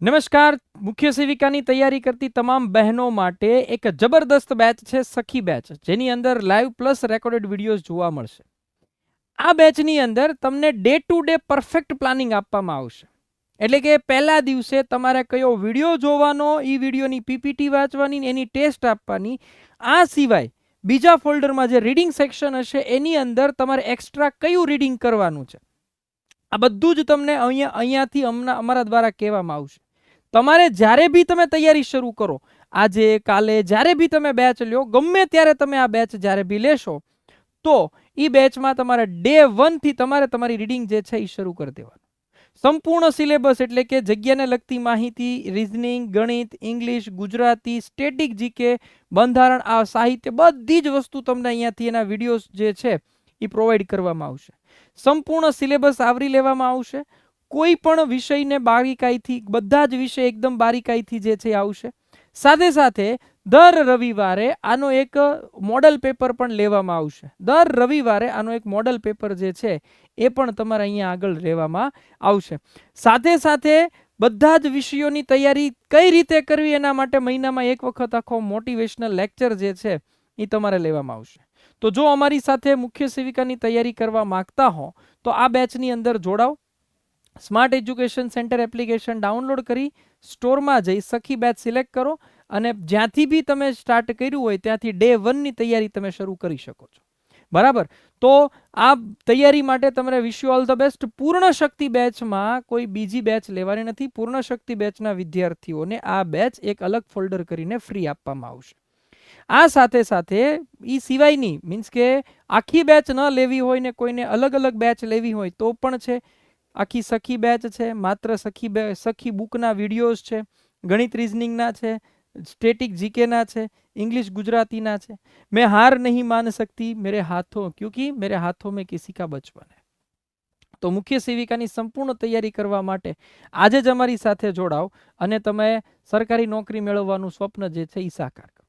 નમસ્કાર. મુખ્ય સેવિકાની તૈયારી કરતી તમામ બહેનો માટે એક જબરદસ્ત બેચ છે સખી બેચ, જેની અંદર લાઈવ પ્લસ રેકોર્ડેડ વિડીયોઝ જોવા મળશે. આ બેચની અંદર તમને day to day perfect planning આપવામાં આવશે. એટલે કે પહેલા દિવસે તમારે કયો વિડીયો જોવાનો, એ વિડીયોની પીપીટી વાંચવાની, એની ટેસ્ટ આપવાની. આ સિવાય બીજા ફોલ્ડરમાં જે રીડિંગ સેક્શન હશે એની અંદર તમારે એક્સ્ટ્રા કયું રીડિંગ કરવાનું છે, આ બધું જ તમને અહીંયાથી અમારા દ્વારા કહેવામાં આવશે. તમારે જ્યારે બી તમે તૈયારી શરૂ કરો, આજે કાલે જ્યારે બી તમે બેચ લ્યો, ગમે ત્યારે તમે આ બેચ જ્યારે બી લેશો, તો એ બેચમાં તમારે ડે 1 થી તમારે તમારી રીડિંગ જે છે એ શરૂ કરી દેવાનું. સંપૂર્ણ સિલેબસ એટલે કે જગ્યાને લગતી માહિતી, રીઝનિંગ, ગણિત, ઇંગ્લિશ, ગુજરાતી, સ્ટેટિક જીકે, બંધારણ, આ સાહિત્ય, બધી જ વસ્તુ તમને અહીંયાથી એના વિડીયોઝ જે છે એ પ્રોવાઈડ કરવામાં આવશે. સંપૂર્ણ સિલેબસ આવરી લેવામાં આવશે. કોઈ પણ વિષયને બારીકાઈથી, બધા જ વિષય એકદમ બારીકાઈથી જે છે આવશે. સાથે સાથે દર રવિવારે આનો એક મોડલ પેપર પણ લેવામાં આવશે. દર રવિવારે આનો એક મોડલ પેપર જે છે એ પણ તમારે અહીંયા આગળ લેવામાં આવશે. સાથે સાથે બધા જ વિષયોની તૈયારી કઈ રીતે કરવી એના માટે મહિનામાં એક વખત આખો મોટિવેશનલ લેક્ચર જે છે એ તમારે લેવામાં આવશે. તો જો અમારી સાથે મુખ્ય સેવિકાની તૈયારી કરવા માંગતા હો તો આ બેચની અંદર જોડાઓ. Smart education centre application download કરી સ્ટોરમાં જઈ સખી બેચ સિલેક્ટ કરો અને જ્યાંથી બી તમે સ્ટાર્ટ કર્યું હોય ત્યાંથી ડે 1 ની તૈયારી તમે શરૂ કરી શકો છો. બરાબર. તો આ તૈયારી માટે તમારે wish you all the best. પૂર્ણ શક્તિ બેચમાં કોઈ બીજી બેચ લેવાની નથી. પૂર્ણ શક્તિ બેચના વિદ્યાર્થીઓને આ બેચ એક અલગ ફોલ્ડર કરીને ફ્રી આપવામાં આવશે. આ સાથે સાથે એ સિવાયની મીન્સ કે આખી બેચ ન લેવી હોય ને કોઈને અલગ અલગ બેચ લેવી હોય તો પણ છે. આખી સખી બેચ છે, માત્ર સખી બુકના વિડીયોઝ છે, ગણિત રીઝનિંગના છે, સ્ટેટિક જીકેના છે, इंग्लिश गुजरातीना છે. मैं हार नहीं मान सकती मेरे हाथों, क्योंकि मेरे हाथों में किसी का बचपन है. તો મુખ્ય સેવિકાની સંપૂર્ણ તૈયારી કરવા માટે આજે જ અમારી સાથે જોડાઓ અને તમે સરકારી નોકરી મેળવવાનું સ્વપ્ન જે છે એ સાકાર કરો.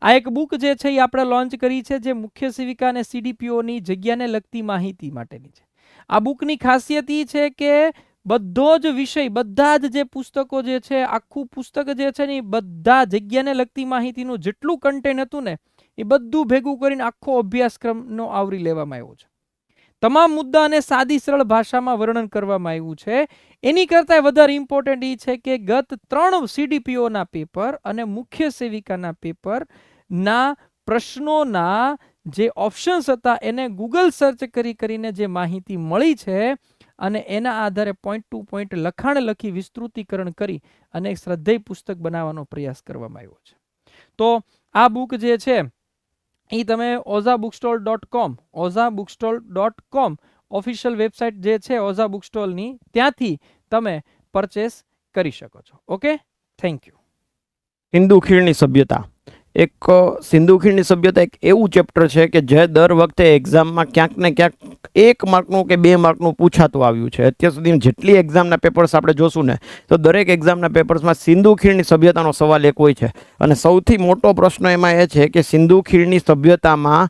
આ એક બુક જે છે એ આપણે લોન્ચ કરી છે, જે મુખ્ય સેવિકા અને સીડીપીઓની જગ્યાને લગતી માહિતી માટેની છે. આ બુકની ખાસિયત એ છે કે બધો જ વિષય, બધા જ જે પુસ્તકો જે છે, આખું પુસ્તક જે છે ને એ બધા જગ્યાને લગતી માહિતીનું જેટલું કન્ટેન્ટ હતું ને એ બધું ભેગું કરીને આખો અભ્યાસક્રમનો આવરી લેવામાં આવ્યો છે. તમામ મુદ્દાને સાદી સરળ ભાષામાં વર્ણન કરવામાં આવ્યું છે. એની કરતાં વધારે ઇમ્પોર્ટન્ટ એ છે કે ગત 3 સીડીપીઓના પેપર અને મુખ્ય સેવિકાના પેપરના પ્રશ્નોના જે ઓપ્શન્સ હતા એને ગૂગલ સર્ચ કરીને જે માહિતી મળી છે અને એના આધારે પોઈન્ટ ટુ પોઈન્ટ લખાણ લખી વિસ્તૃતીકરણ કરી અને એક શ્રદ્ધેય પુસ્તક બનાવવાનો પ્રયાસ કરવામાં આવ્યો છે. તો આ બુક જે છે એ તમે ozabookstall.com ઓફિશિયલ વેબસાઇટ જે છે ઓઝા બુકસ્ટોલની, ત્યાંથી તમે પરચેસ કરી શકો છો. Okay, thank you. સિંધુ ખીણની સભ્યતા. એક સિંધુ ખીણની સભ્યતા એક એવું ચેપ્ટર છે કે જે દર વખતે એક્ઝામમાં ક્યાંક ને ક્યાંક 1 માર્કનું કે 2 માર્કનું પૂછાતું આવ્યું છે. અત્યાર સુધી જેટલી એક્ઝામના પેપર્સ આપણે જોશું ને તો દરેક એક્ઝામના પેપર્સમાં સિંધુ ખીણની સભ્યતાનો સવાલ એક હોય છે. અને સૌથી મોટો પ્રશ્ન એમાં એ છે કે સિંધુ ખીણની સભ્યતામાં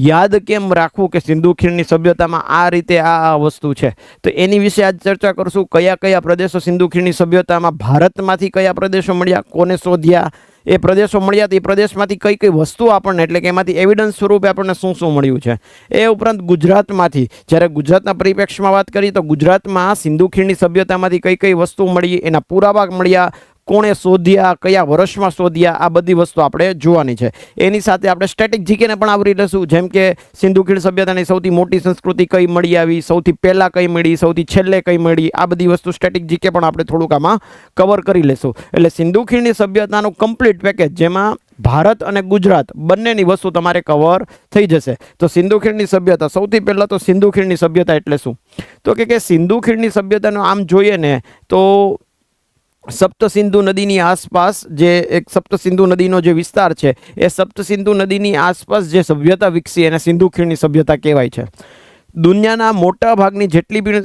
યાદ કેમ રાખવું કે સિંધુ ખીણની સભ્યતામાં આ રીતે આ વસ્તુ છે. તો એની વિશે આજ ચર્ચા કરશું. કયા કયા પ્રદેશો સિંધુ ખીણની સભ્યતામાં, ભારતમાંથી કયા પ્રદેશો મળ્યા, કોને શોધ્યા, એ પ્રદેશો મળ્યા તો એ પ્રદેશમાંથી કઈ કઈ વસ્તુ આપણને, એટલે કે એમાંથી એવિડન્સ સ્વરૂપે આપણને શું શું મળ્યું છે. એ ઉપરાંત ગુજરાતમાંથી, જ્યારે ગુજરાતના પરિપ્રેક્ષ્યમાં વાત કરીએ તો ગુજરાતમાં સિંધુ ખીણની સભ્યતામાંથી કઈ કઈ વસ્તુ મળી, એના પુરાવા મળ્યા, કોણે શોધ્યા, કયા વર્ષમાં શોધ્યા, આ બધી વસ્તુ આપણે જોવાની છે. એની સાથે આપણે સ્ટેટિક જીકેને પણ આવરી લઈશું, જેમ કે સિંધુ ખીણ સભ્યતાની સૌથી મોટી સંસ્કૃતિ કઈ મળી આવી, સૌથી પહેલાં કઈ મળી, સૌથી છેલ્લે કઈ મળી, આ બધી વસ્તુ સ્ટેટિક જીકે પણ આપણે થોડુંક આમાં કવર કરી લઈશું. એટલે સિંધુ ખીણની સભ્યતાનું કમ્પ્લીટ પેકેજ, જેમાં ભારત અને ગુજરાત બંનેની વસ્તુ તમારે કવર થઈ જશે. તો સિંધુ ખીણની સભ્યતા, સૌથી પહેલાં તો સિંધુ ખીણની સભ્યતા એટલે શું? તો કે સિંધુ ખીણની સભ્યતાનું આમ જોઈએ ને તો સપ્તસિંધુ નદીની આસપાસ જે એક સપ્તસિંધુ નદીનો જે વિસ્તાર છે એ સપ્તસિંધુ નદીની આસપાસ જે સભ્યતા વિકસી એને સિંધુ ખીણની સભ્યતા કહેવાય છે. દુનિયાના મોટા ભાગની જેટલી બી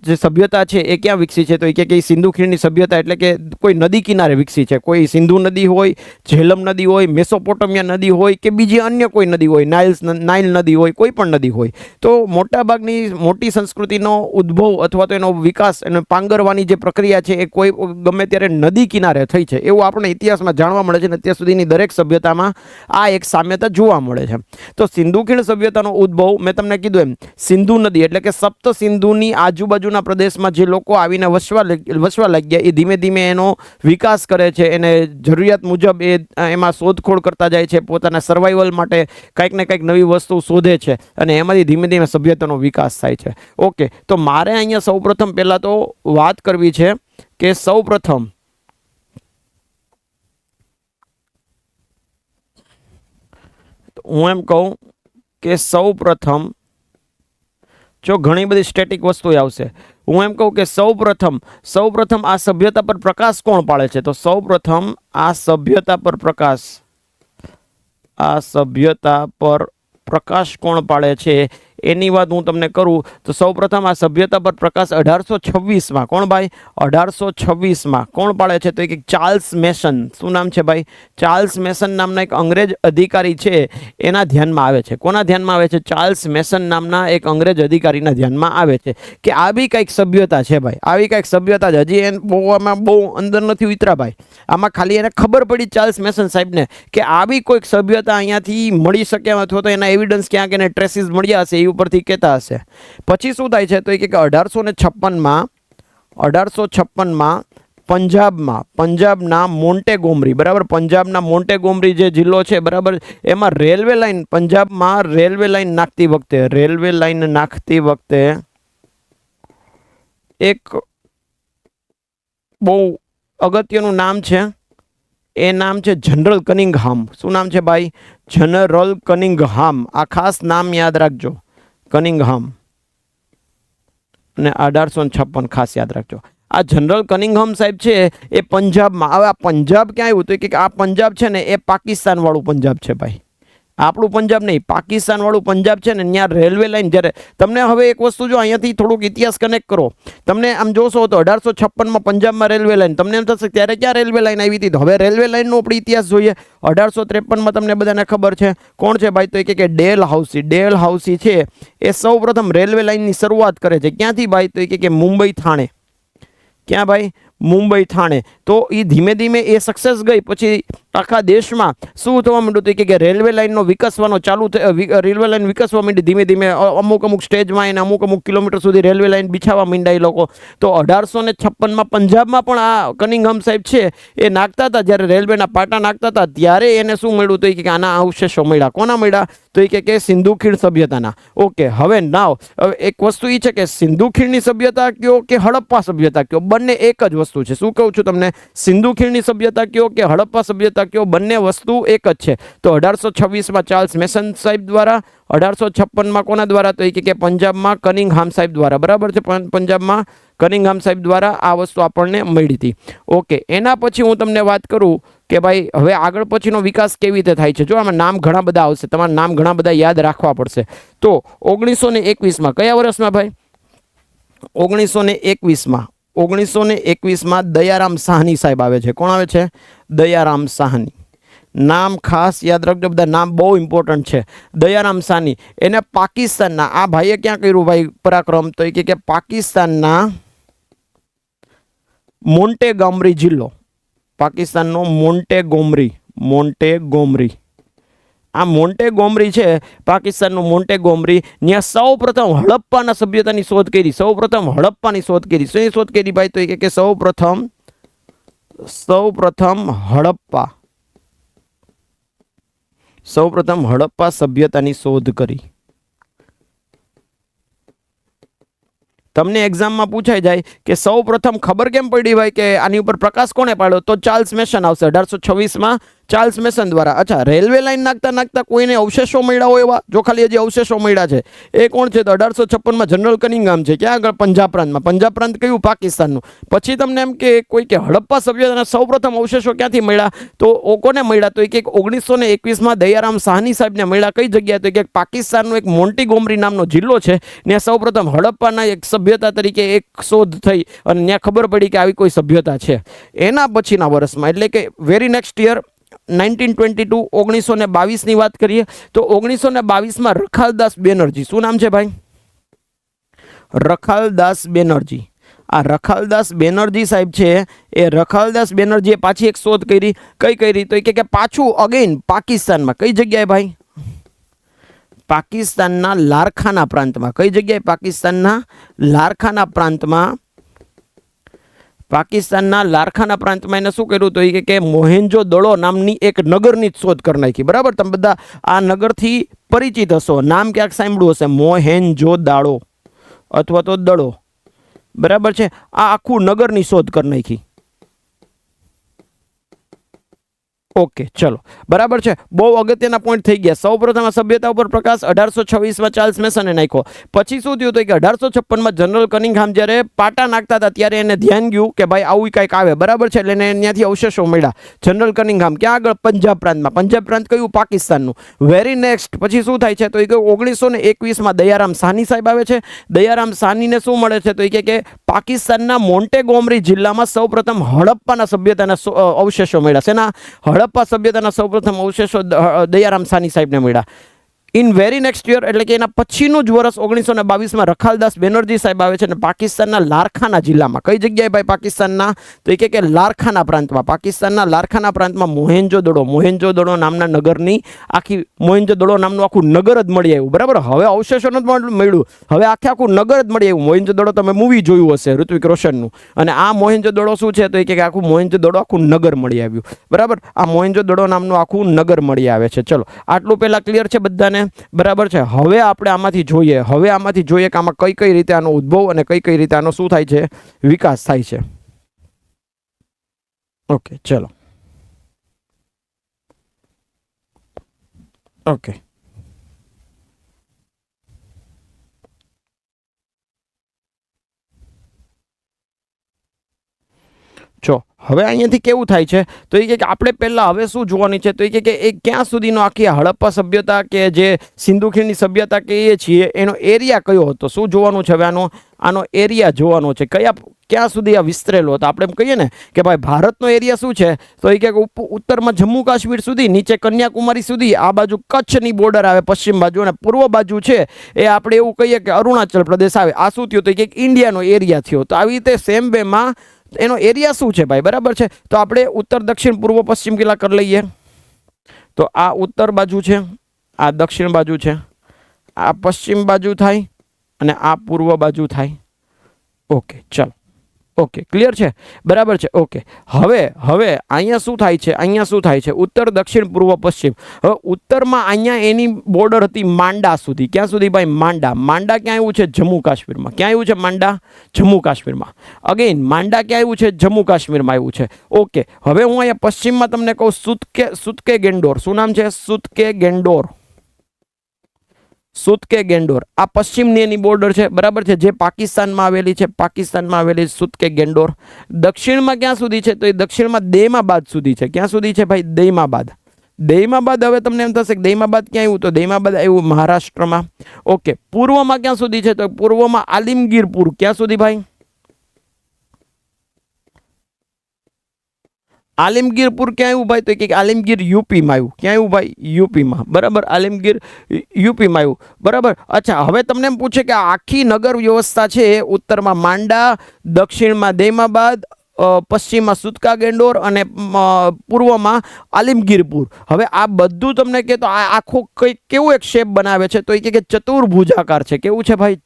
જે સભ્યતા છે એ ક્યાં વિકસી છે? તો એ કે સિંધુ ખીણની સભ્યતા એટલે કે કોઈ નદી કિનારે વિકસી છે. કોઈ સિંધુ નદી હોય, ઝેલમ નદી હોય, મેસોપોટામિયા નદી હોય કે બીજી અન્ય કોઈ નદી હોય, નાઇલ નદી હોય, કોઈ પણ નદી હોય. તો મોટા ભાગની મોટી સંસ્કૃતિનો ઉદ્ભવ અથવા તો એનો વિકાસ અને પાંગરવાની જે પ્રક્રિયા છે એ કોઈ ગમે ત્યારે નદી કિનારે થઈ છે એવું આપણે ઇતિહાસમાં જાણવા મળે છે. અને અત્યાર સુધીની દરેક સભ્યતામાં આ એક સામ્યતા જોવા મળે છે. તો સિંધુ ખીણ સભ્યતાનો ઉદ્ભવ મેં તમને કીધું એમ સિંધુ નદી એટલે કે સપ્ત સિંધુની આજુબાજુના પ્રદેશમાં જે લોકો આવીને વસવા લાગ્યા એ ધીમે ધીમે એનો વિકાસ કરે છે. એને જરૂરિયાત મુજબ એમાં શોધખોળ કરતા જાય છે, પોતાના સર્વાઈવલ માટે કંઈક ને કંઈક નવી વસ્તુ શોધે છે અને એમાંથી ધીમે ધીમે સભ્યતાનો વિકાસ થાય છે. ઓકે, તો મારે અહીંયા સૌપ્રથમ પહેલાં તો વાત કરવી છે કે સૌપ્રથમ હું એમ કહું કે સૌપ્રથમ જો ઘણી બધી સ્ટેટિક વસ્તુ આવશે, હું એમ કહું કે સૌપ્રથમ આ સભ્યતા પર પ્રકાશ કોણ પાડે છે? તો સૌપ્રથમ આ સભ્યતા પર પ્રકાશ કોણ પાડે છે એની વાત હું તમને કરું તો સૌપ્રથમ આ સભ્યતા પર પ્રકાશ 1826માં કોણ ભાઈ? 1826માં કોણ પાડે છે? તો એક ચાર્લ્સ મેસન. શું નામ છે ભાઈ? ચાર્લ્સ મેસન નામના એક અંગ્રેજ અધિકારી છે એના ધ્યાનમાં આવે છે. કોના ધ્યાનમાં આવે છે? ચાર્લ્સ મેસન નામના એક અંગ્રેજ અધિકારીના ધ્યાનમાં આવે છે કે આવી કંઈક સભ્યતા છે ભાઈ, આવી કંઈક સભ્યતા છે. હજી આમાં બહુ અંદર નથી ઉતરા ભાઈ, આમાં ખાલી એને ખબર પડી ચાર્લ્સ મેસન સાહેબને કે આવી કોઈક સભ્યતા અહીંયાથી મળી શકે અથવા તો એના એવિડન્સ ક્યાંક એને ટ્રેસીસ મળ્યા હશે ઉપરથી કહેતા હશે. પછી શું થાય છે? તો એ કે 1856માં પંજાબના મોન્ટેગોમરી, બરાબર, પંજાબના મોન્ટેગોમરી જે જિલ્લો છે, બરાબર, એમાં રેલવે લાઇન, પંજાબમાં રેલવે લાઇન નાખતી વખતે એક બહુ અગત્યનું નામ છે. એ નામ છે જનરલ કનિંગહામ. શું નામ છે ભાઈ? જનરલ કનિંગહામ. આ ખાસ નામ યાદ રાખજો, કનિંગહામ. અને 1856 ખાસ યાદ રાખજો. આ જનરલ કનિંગહામ સાહેબ છે એ પંજાબમાં. હવે આ પંજાબ ક્યાં આવ્યું? તો કે આ પંજાબ છે ને એ પાકિસ્તાન વાળું પંજાબ છે ભાઈ, આપણું પંજાબ નહીં, પાકિસ્તાન વાળું પંજાબ છે ને. ત્યાં રેલવે લાઇન, જ્યારે તમને હવે એક વસ્તુ જો અહીંયાથી થોડુંક ઇતિહાસ કનેક્ટ કરો, તમને આમ જોશો તો 1856માં પંજાબમાં રેલવે લાઇન, તમને એમ થશે ત્યારે ક્યાં રેલવે લાઇન આવી હતી? તો હવે રેલવે લાઇનનો આપણે ઇતિહાસ જોઈએ. 1853માં તમને બધાને ખબર છે કોણ છે ભાઈ? તો કે ડેલહાઉસી છે એ સૌપ્રથમ રેલવે લાઇનની શરૂઆત કરે છે. ક્યાંથી ભાઈ? તો કે મુંબઈ થાણે. ક્યાં ભાઈ? મુંબઈ થાણે. તો એ ધીમે ધીમે એ સક્સેસ ગઈ પછી આખા દેશમાં શું થવા માંડ્યું કે રેલવે લાઇનનો વિકસવાનો ચાલુ થયો. રેલવે લાઇન વિકસવા માંડી ધીમે ધીમે. અમુક સ્ટેજમાં એને અમુક કિલોમીટર સુધી રેલવે લાઇન બિછાવવા માંડ્યા એ લોકો. તો 1856માં પંજાબમાં પણ આ કનિંગહામ સાહેબ છે એ નાખતા હતા, જ્યારે રેલવેના પાટા નાખતા હતા ત્યારે એને શું મળ્યું? તો કે આના અવશેષો મળ્યા. કોના મળ્યા? તો એ કે સિંધુ ખીણ સભ્યતાના. ઓકે, હવે એક વસ્તુ એ છે કે સિંધુ ખીણની સભ્યતા કયો કે હડપ્પા સભ્યતા કયો, બંને એક જ વસ્તુ છે. શું કહું છું તમને? સિંધુ ખીણની સભ્યતા કયો કે હડપ્પા સભ્યતા કયો, બંને વસ્તુ એક જ છે. તો 1826માં ચાર્લ્સ મેસન સાહેબ દ્વારા, 1856માં કોના દ્વારા? તો એ કે પંજાબમાં કનિંગહામ સાહેબ દ્વારા, બરાબર છે, પંજાબમાં કનિંગહામ સાહેબ દ્વારા આ વસ્તુ આપણને મળી હતી. ઓકે, એના પછી હું તમને વાત કરું કે ભાઈ હવે આગળ પછીનો વિકાસ કેવી રીતે થાય છે. જો આમાં નામ ઘણા બધા આવશે, તમારા નામ ઘણા બધા યાદ રાખવા પડશે. તો 1921માં કયા વર્ષમાં ભાઈ? 1921માં દયારામ સાહની સાહેબ આવે છે. કોણ આવે છે? દયારામ સાહની. નામ ખાસ યાદ રાખજો, બધા નામ બહુ ઇમ્પોર્ટન્ટ છે. દયારામ સાહની, એને પાકિસ્તાનના, આ ભાઈએ ક્યાં કર્યું ભાઈ પરાક્રમ? તો એ કે પાકિસ્તાનના મોન્ટેગોમરી જિલ્લો, પાકિસ્તાનનો મોન્ટેગોમરી. આ મોન્ટેગોમરી છે પાકિસ્તાનનું મોન્ટેગોમરી. ત્યાં સૌપ્રથમ હડપ્પાના સભ્યતાની શોધ કરી. સૌપ્રથમ હડપ્પાની શોધ કરી. શું શોધ કરી ભાઈ? તો કે સૌપ્રથમ હડપ્પા સભ્યતાની શોધ કરી. તમને એક્ઝામમાં પૂછાઈ જાય કે સૌપ્રથમ ખબર કેમ પડી ભાઈ કે આની ઉપર પ્રકાશ કોણે પાડ્યો? તો ચાર્લ્સ મેસન આવશે. 1826માં ચાર્લ્સ મેસન દ્વારા. અચ્છા, રેલવે લાઈન નાખતા નાખતા કોઈને અવશેષો મળ્યા હોય એવા? જો ખાલી હજી અવશેષો મળ્યા છે એ કોણ છે? તો 1856 જનરલ કનિંઘામ છે. ક્યાં આગળ? પંજાબ પ્રાંતમાં. પંજાબ પ્રાંત કયું? પાકિસ્તાનનું. પછી તમને એમ કે કોઈ કે હડપ્પા સભ્યતાના સૌપ્રથમ અવશેષો ક્યાંથી મળ્યા? તો કોને મળ્યા? તો એક 1921માં દયારામ સાહની સાહેબને મળ્યા. કઈ જગ્યાએ? તો એક પાકિસ્તાનનો એક મોન્ટીગોમરી નામનો જિલ્લો છે, ત્યાં સૌપ્રથમ હડપ્પાના એક સભ્યતા તરીકે એક શોધ થઈ અને ત્યાં ખબર પડી કે આવી કોઈ સભ્યતા છે. એના પછીના વર્ષમાં એટલે કે વેરી નેક્સ્ટ યર 1922 1922ની વાત કરીએ તો 1922માં રખાલદાસ બેનર્જી. શું નામ છે ભાઈ? રખાલદાસ બેનર્જી. આ રખાલદાસ બેનર્જી સાહેબ છે એ રખાલદાસ બેનર્જીએ પાછી એક શોધ કરી. કઈ કરી? તો કે પાછું અગેન પાકિસ્તાનમાં. કઈ જગ્યાએ ભાઈ? પાકિસ્તાનના લારખાના પ્રાંતમાં. કઈ જગ્યાએ? પાકિસ્તાનના લારખાના પ્રાંતમાં. પાકિસ્તાનના લારખાના પ્રાંતમાં એને શું કર્યું? તો એ કે મોહેન્જો દડો નામની એક નગરની જ શોધ કરી નાખી. બરાબર, તમે બધા આ નગરથી પરિચિત હશો, નામ ક્યાંક સાંભળ્યું હશે, મોહેન્જો દાડો અથવા તો દડો. બરાબર છે, આ આખું નગરની શોધ કરી નાખી. ઓકે, ચલો, બરાબર છે. બહુ અગત્યના પોઈન્ટ થઈ ગયા. સૌપ્રથમ આ સભ્યતા ઉપર પ્રકાશ 1826માં ચાર્લ્સ મેસને નાખ્યો. પછી શું થયું? તો કે 1856માં જનરલ કનિંઘામ જ્યારે પાટા નાખતા હતા ત્યારે એને ધ્યાન ગયું કે ભાઈ આવું કંઈક આવે. બરાબર છે, એટલે એને ત્યાંથી અવશેષો મળ્યા. જનરલ કનિંઘામ ક્યાં આગળ? પંજાબ પ્રાંતમાં. પંજાબ પ્રાંત કયું? પાકિસ્તાનનું. વેરી નેક્સ્ટ પછી શું થાય છે? તો એ 1921માં દયારામ સાહની સાહેબ આવે છે. દયારામ સાહનીને શું મળે છે? તો એ કે પાકિસ્તાનના મોન્ટેગોમરી જિલ્લામાં સૌપ્રથમ હડપ્પાના સભ્યતાના અવશેષો મળ્યા. શેના? હડપ્પા સભ્યતાના સૌપ્રથમ અવશેષો દયારામ સાહની સાહેબને મળ્યા. ઇન વેરી નેક્સ્ટ યર એટલે કે એના પછીનું જ વર્ષ 1922માં રખાલદાસ બેનર્જી સાહેબ આવે છે અને પાકિસ્તાનના લારખાના જિલ્લામાં. કઈ જગ્યાએ ભાઈ? પાકિસ્તાનના તો એ કે લારખાના પ્રાંતમાં. પાકિસ્તાનના લારખાના પ્રાંતમાં મોહેન્જો દડો. મોહેન્જો દડો નામના નગરની આખી મોહેન્જો દડો નામનું આખું નગર જ મળી આવ્યું. બરાબર, હવે અવશેષો નથી મળ્યું, હવે આખું નગર જ મળી આવ્યું. મોહેન્જો દડો તમે મૂવી જોયું હશે ઋત્વિક રોશનનું. અને આ મોહેન્જો દડો શું છે? તો એ કે આખું મોહેન્જો દડો આખું નગર મળી આવ્યું. બરાબર, આ મોહેન્જો દડો નામનું આખું નગર મળી આવે છે. ચલો, આટલું પહેલા ક્લિયર છે બધાને? બરાબર છે. હવે આપણે આમાંથી જોઈએ કે આમાં કઈ કઈ રીતે આનો ઉદ્ભવ અને કઈ કઈ રીતે આનો શું થાય છે? વિકાસ થાય છે. ઓકે, ચલો. ઓકે, જો હવે અહીંયાથી કેવું થાય છે? તો એ કે આપણે પહેલા હવે શું જોવાની છે? તો એ કે એ ક્યાં સુધીનો આખી હડપ્પા સભ્યતા કે જે સિંધુ ખીણની સભ્યતા કહીએ છીએ એનો એરિયા કયો હતો? શું જોવાનું છે હવે? આનો એરિયા જોવાનો છે. ક્યાં સુધી આ વિસ્તરેલો હતો? આપણે એમ કહીએ ને કે ભાઈ ભારતનો એરિયા શું છે? તો એ કે ઉત્તરમાં જમ્મુ કાશ્મીર સુધી, નીચે કન્યાકુમારી સુધી, આ બાજુ કચ્છની બોર્ડર આવે પશ્ચિમ બાજુ, અને પૂર્વ બાજુ છે એ આપણે એવું કહીએ કે અરુણાચલ પ્રદેશ આવે. આ શું થયું? તો કે ઇન્ડિયાનો એરિયા થયો. તો આવી રીતે સેમ વેમાં એનો એરિયા શું છે ભાઈ? બરાબર છે, તો આપણે ઉત્તર દક્ષિણ પૂર્વ પશ્ચિમ કિલ્લા કરી લઈએ. તો આ ઉત્તર બાજુ છે, આ દક્ષિણ બાજુ છે, આ પશ્ચિમ બાજુ થાય અને આ પૂર્વ બાજુ થાય. ઓકે, ચલો. ઓકે, ક્લિયર છે? બરાબર છે. ઓકે, હવે અહીંયા શું થાય છે? ઉત્તર દક્ષિણ પૂર્વ પશ્ચિમ. હવે ઉત્તરમાં અહીંયા એની બોર્ડર હતી માંડા સુધી. ક્યાં સુધી ભાઈ? માંડા. માંડા ક્યાં આવ્યું છે? જમ્મુ કાશ્મીરમાં. ક્યાં આવ્યું છે માંડા? જમ્મુ કાશ્મીરમાં. અગેન માંડા ક્યાં આવ્યું છે? જમ્મુ કાશ્મીરમાં આવ્યું છે. ઓકે, હવે હું અહીંયા પશ્ચિમમાં તમને કહું સુતકે ગેન્ડોર. શું નામ છે? સુતકે ગેન્ડોર. સુતકે ગેન્ડોર આ પશ્ચિમની એની બોર્ડર છે. બરાબર છે, જે પાકિસ્તાનમાં આવેલી છે. સુતકે ગેન્ડોર. દક્ષિણમાં ક્યાં સુધી છે? તો એ દક્ષિણમાં દૈમાબાદ સુધી છે. ક્યાં સુધી છે ભાઈ? દૈમાબાદ. હવે તમને એમ થશે કે દૈમાબાદ ક્યાં આવ્યું? તો દૈમાબાદ આવ્યું મહારાષ્ટ્રમાં. ઓકે, પૂર્વમાં ક્યાં સુધી છે? તો પૂર્વમાં આલિમગીરપુર. ક્યાં સુધી ભાઈ? આલિમગીરપુર ક્યાં આવ્યું ભાઈ? તો કે આલિમગીર યુપીમાં આવ્યું. ક્યાં આવ્યું ભાઈ? યુપીમાં. બરાબર, આલિમગીર યુપીમાં આવ્યું. બરાબર. અચ્છા, હવે તમને એમ પૂછે કે આખી નગર વ્યવસ્થા છે ઉત્તરમાં માંડા, દક્ષિણમાં દૈમાબાદ, પશ્ચિમમાં સુતકા ગેન્ડોર અને પૂર્વમાં આલિમગીરપુર. હવે આ બધું તમને કે તો આખો કઈ કેવું એક શેપ બનાવે છે? તો એ કે ચતુર્ભુજાકાર છે. કેવું છે ભાઈ?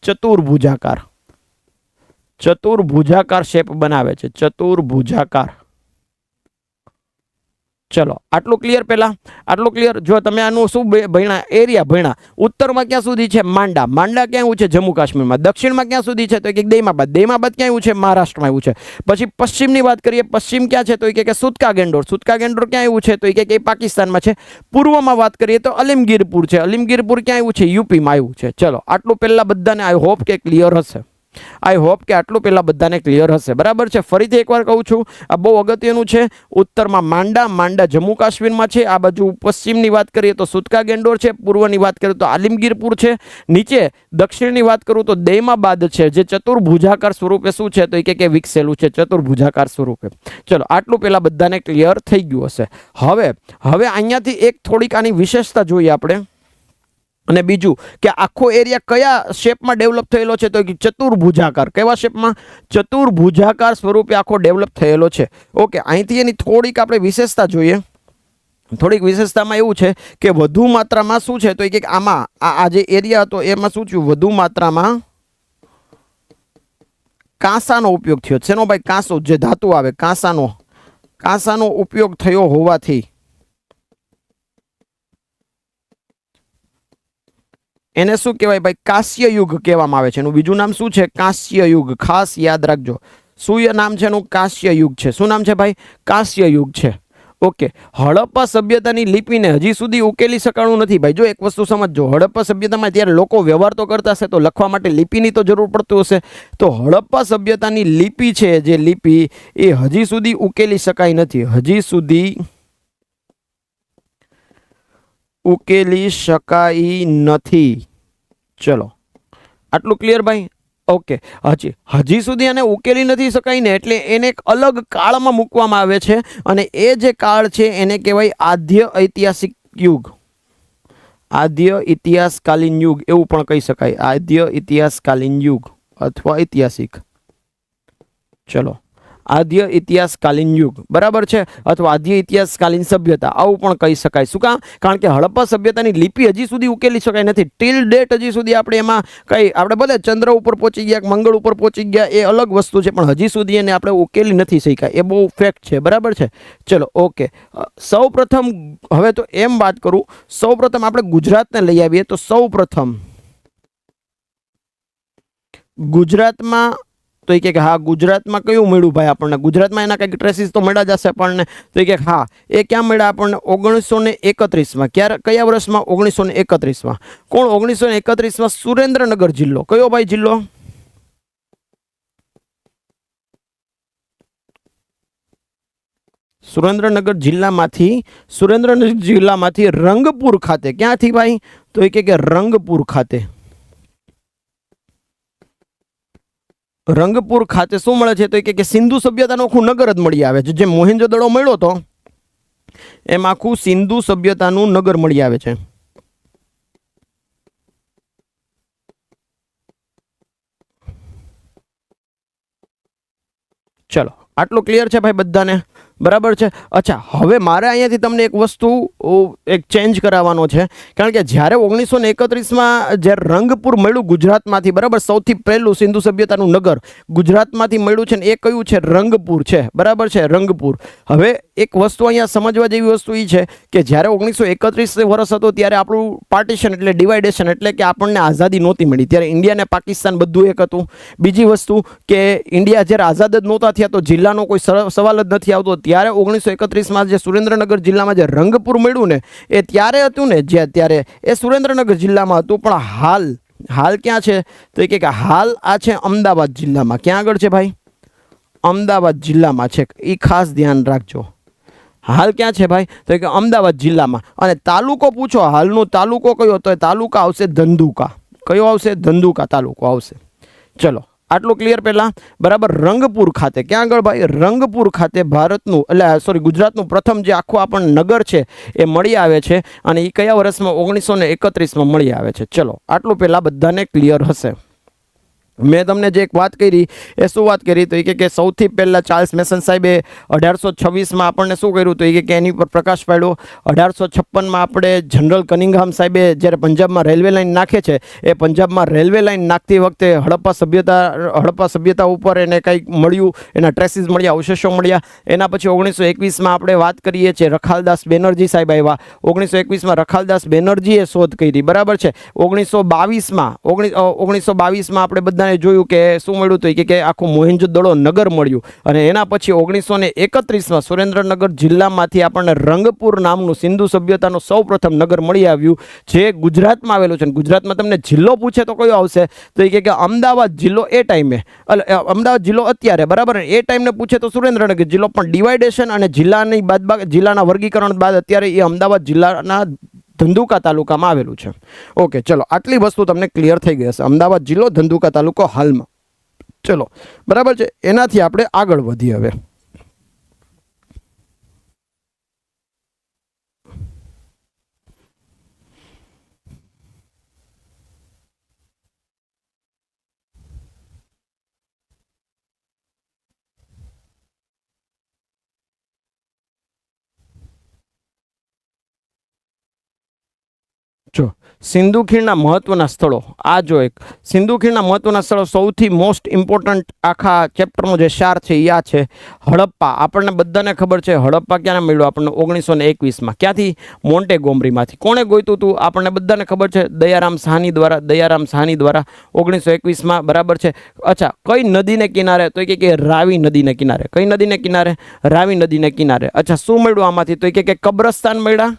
ચતુર્ભુજાકાર શેપ બનાવે છે. ચતુર્ભુજાકાર. ચલો આટલું ક્લિયર પહેલા, આટલું ક્લિયર. જો તમે આનું શું ભણ્યા, એરિયા ભણ્યા. ઉત્તરમાં ક્યાં સુધી છે? માંડા. માંડા ક્યાં આવ્યું છે? જમ્મુ કાશ્મીરમાં. દક્ષિણમાં ક્યાં સુધી છે? તો કે દૈમાબાદ. દૈમાબાદ ક્યાં આવ્યું છે? મહારાષ્ટ્રમાં આવ્યું છે. પછી પશ્ચિમની વાત કરીએ, પશ્ચિમ ક્યાં છે? તો કે સુતકા ગેન્ડોર. સુતકા ગેન્ડોર ક્યાં આવ્યું છે? તો કે પાકિસ્તાનમાં છે. પૂર્વમાં વાત કરીએ તો અલીમગીરપુર છે. અલીમગીરપુર ક્યાં આવ્યું છે? યુપીમાં આવ્યું છે. ચલો આટલું પહેલા બધાને આઈ હોપ કે ક્લિયર હશે. આઈ હોપ કે આટલું પહેલા બધાને ક્લિયર હશે. બરાબર છે. ફરીથી એકવાર કહું છું, આ બહુ અગત્યનું છે. ઉત્તરમાં માંડા, માંડા જમ્મુ કાશ્મીરમાં છે. આ બાજુ પશ્ચિમની વાત કરીએ તો સુતકા ગેન્ડોર છે. પૂર્વની વાત કરીએ તો આલિમગીરપુર છે. નીચે દક્ષિણની વાત કરું તો દૈમાબાદ છે, જે ચતુર્ભુજાકાર સ્વરૂપે શું છે? તો કે વિકસેલું છે ચતુર્ભુજાકાર સ્વરૂપે. ચલો આટલું પહેલા બધાને ક્લિયર થઈ ગયું હશે. હવે અહીંયાથી એક થોડીક આની વિશેષતા જોઈએ આપણે. અને બીજું કે આખો એરિયા કયા શેપમાં ડેવલપ થયેલો છે? તો ચતુર્ભુજાકાર. કેવા શેપમાં? ચતુર્ભુજાકાર સ્વરૂપે આખો ડેવલપ થયેલો છે. ઓકે, અહીંથી એની થોડીક આપણે વિશેષતા જોઈએ. થોડીક વિશેષતામાં એવું છે કે વધુ માત્રામાં શું છે? તો કે આમાં આ જે એરિયા હતો એમાં શું થયું? વધુ માત્રામાં કાંસાનો ઉપયોગ થયો. શેનો ભાઈ? કાંસો, જે ધાતુ આવે કાંસાનો ઉપયોગ થયો હોવાથી એને શું કહેવાય ભાઈ? કાંસ્ય યુગ કહેવામાં આવે છે. એનું બીજું નામ શું છે? કાંસ્ય યુગ. ખાસ યાદ રાખજો. શું નામ છે એનું? કાંસ્ય યુગ છે. શું નામ છે ભાઈ? કાંસ્ય યુગ છે. ઓકે, હડપ્પા સભ્યતાની લિપિને હજી સુધી ઉકેલી શકાણું નથી ભાઈ. જો એક વસ્તુ સમજજો, હડપ્પા સભ્યતામાં ત્યારે લોકો વ્યવહાર તો કરતા હશે, તો લખવા માટે લિપિની તો જરૂર પડતું હશે. તો હડપ્પા સભ્યતાની લિપિ છે, જે લિપિ એ હજી સુધી ઉકેલી શકાય નથી. હજી સુધી ઉકેલી શકાય નથી. ચલો આટલું ક્લિયર ભાઈ? ઓકે, હજી સુધી આને ઉકેલી નથી શકાય ને, એટલે એને એક અલગ કાળમાં મૂકવામાં આવે છે. અને એ જે કાળ છે એને કહેવાય આદ્ય ઐતિહાસિક યુગ. આદ્ય ઇતિહાસકાલીન યુગ એવું પણ કહી શકાય. આદ્ય ઇતિહાસકાલીન યુગ અથવા ઐતિહાસિક. ચલો, આદ્ય ઇતિહાસકાલીન યુગ. બરાબર છે. અથવા આદ્ય ઇતિહાસકાલીન સભ્યતા આવું પણ કહી શકાય. શું કામ? કારણ કે હડપ્પા સભ્યતાની લિપિ હજી સુધી ઉકેલી શકાય નથી. ટીલ ડેટ હજી સુધી આપણે એમાં કઈ, આપણે ભલે ચંદ્ર ઉપર પહોંચી ગયા, મંગળ ઉપર પહોંચી ગયા, એ અલગ વસ્તુ છે, પણ હજી સુધી એને આપણે ઉકેલી નથી શક્યા. એ બહુ ફેક્ટ છે. બરાબર છે. ચલો ઓકે, સૌ પ્રથમ હવે તો એમ વાત કરું, સૌ પ્રથમ આપણે ગુજરાતને લઈ આવીએ. તો સૌ પ્રથમ ગુજરાતમાં તો કે હા, ગુજરાતમાં કયું મળ્યું ભાઈ આપણને? ગુજરાતમાં એના કંઈક ટ્રેસીસ તો મળ્યા જશે આપણને. તો કે હા, એ ક્યાં મળ્યા આપણને? 1931માં. કયા વર્ષમાં? 1931માં. કોણ? 1931માં સુરેન્દ્રનગર જિલ્લો. કયો ભાઈ જિલ્લો? સુરેન્દ્રનગર જિલ્લામાંથી રંગપુર ખાતે. ક્યાંથી ભાઈ? તો કે રંગપુર ખાતે. રંગપુર ખાતે શું મળે છે? તો કે સિંધુ સભ્યતાનું આખું નગર જ મળી આવે છે. જે મોહેન્જો-દડો મળ્યો હતો એમાં આખું સિંધુ સભ્યતાનું નગર મળી આવે છે. ચલો આટલું ક્લિયર છે ભાઈ બધાને? બરાબર છે. અચ્છા, હવે મારે અહીંયાથી તમને એક વસ્તુ એક ચેન્જ કરાવવાનો છે. કારણ કે જ્યારે 1931માં જ્યારે રંગપુર મળ્યું ગુજરાતમાંથી, બરાબર, સૌથી પહેલું સિંધુ સભ્યતાનું નગર ગુજરાતમાંથી મળ્યું છે ને, એ કયું છે? રંગપુર છે. બરાબર છે, રંગપુર. હવે એક વસ્તુ અહીંયા સમજવા જેવી વસ્તુ એ છે કે જ્યારે 1931 વર્ષ હતો ત્યારે આપણું પાર્ટીશન એટલે ડિવાઇડેશન, એટલે કે આપણને આઝાદી નહોતી મળી. ત્યારે ઇન્ડિયા ને પાકિસ્તાન બધું એક હતું. બીજી વસ્તુ કે ઇન્ડિયા જ્યારે આઝાદ જ નહોતા થયા તો જિલ્લાનો કોઈ સવાલ જ નથી આવતો. ત્યારે 1931માં જે સુરેન્દ્રનગર જિલ્લામાં જે રંગપુર મળ્યું ને, એ ત્યારે હતું ને, જે ત્યારે એ સુરેન્દ્રનગર જિલ્લામાં હતું. પણ હાલ ક્યાં છે? તો કે હાલ આ છે અમદાવાદ જિલ્લામાં. ક્યાં આગળ છે ભાઈ? અમદાવાદ જિલ્લામાં છે. એ ખાસ ધ્યાન રાખજો. હાલ ક્યાં છે ભાઈ? તો કે અમદાવાદ જિલ્લામાં. અને તાલુકો પૂછો, હાલનો તાલુકો કયો? તો તાલુકા આવશે ધંધુકા. કયો આવશે? ધંધુકા તાલુકો આવશે. ચલો આટલું ક્લિયર પહેલા? બરાબર. રંગપુર ખાતે. ક્યાં આગળ ભાઈ? રંગપુર ખાતે ભારતનું ગુજરાતનું પ્રથમ જે આખું આપણને નગર છે એ મળી આવે છે. અને એ કયા વર્ષમાં? 1931માં મળી આવે છે. ચલો આટલું પહેલા બધાને ક્લિયર હશે. મેં તમને જે એક વાત કરી એ શું વાત કરી તો એ કે સૌથી પહેલાં ચાર્લ્સ મેસન સાહેબે 1826માં આપણને શું કર્યું તો એ કે એની પર પ્રકાશ પાડ્યો. 1856માં આપણે જનરલ કનિંગહામ સાહેબે જ્યારે પંજાબમાં રેલવે લાઇન નાખે છે એ પંજાબમાં રેલવે લાઇન નાખતી વખતે હડપ્પા સભ્યતા ઉપર એને કંઈક મળ્યું, એના ટ્રેસીસ મળ્યા, અવશેષો મળ્યા. એના પછી 1921માં આપણે વાત કરીએ છીએ રખાલદાસ બેનર્જી સાહેબ આવ્યા. 1921માં રખાલદાસ બેનર્જીએ શોધ કરી, બરાબર છે. 1922માં આપણે બધાને જોયું કે શું મળ્યું તો કે આખું મોહેંજો-દડો નગર મળ્યું. અને એના પછી 1931માં સુરેન્દ્રનગર જિલ્લામાંથી આપણને રંગપુર નામનું સિંધુ સભ્યતાનું સૌપ્રથમ નગર મળી આવ્યું, જે ગુજરાતમાં આવેલું છે. ગુજરાતમાં તમને જિલ્લો પૂછે તો કયો આવશે તો એ કે અમદાવાદ જિલ્લો એ ટાઈમે, અમદાવાદ જિલ્લો અત્યારે, બરાબર. એ ટાઈમને પૂછે તો સુરેન્દ્રનગર જિલ્લો, પણ ડિવાઇડેશન અને જિલ્લાના વર્ગીકરણ બાદ અત્યારે એ અમદાવાદ જિલ્લાના ધંધુકા તાલુકામાં આવેલું છે. ઓકે, ચલો, આટલી વસ્તુ તમને ક્લિયર થઈ ગઈ હશે. અમદાવાદ જિલ્લો, ધંધુકા તાલુકો હાલમાં. ચલો, બરાબર છે. એનાથી આપણે આગળ વધીએ હવે. જો સિંધુ ખીણના મહત્વના સ્થળો, આ જો એક સિંધુ ખીણના મહત્વના સ્થળો, સૌથી મોસ્ટ ઇમ્પોર્ટન્ટ આખા ચેપ્ટરનો જે સાર છે એ આ છે. હડપ્પા, આપણને બધાને ખબર છે હડપ્પા ક્યારે મળ્યું આપણને 1921માં. ક્યાંથી? મોન્ટેગોમરીમાંથી. કોણે ગોઈતું હતું? આપણને બધાને ખબર છે દયારામ સાહની દ્વારા. 1921માં, બરાબર છે. અચ્છા, કઈ નદીને કિનારે તો કે રાવી નદીને કિનારે. કઈ નદીને કિનારે? રાવી નદીને કિનારે. અચ્છા, શું મળ્યું આમાંથી તો કે કબ્રસ્તાન મળ્યા,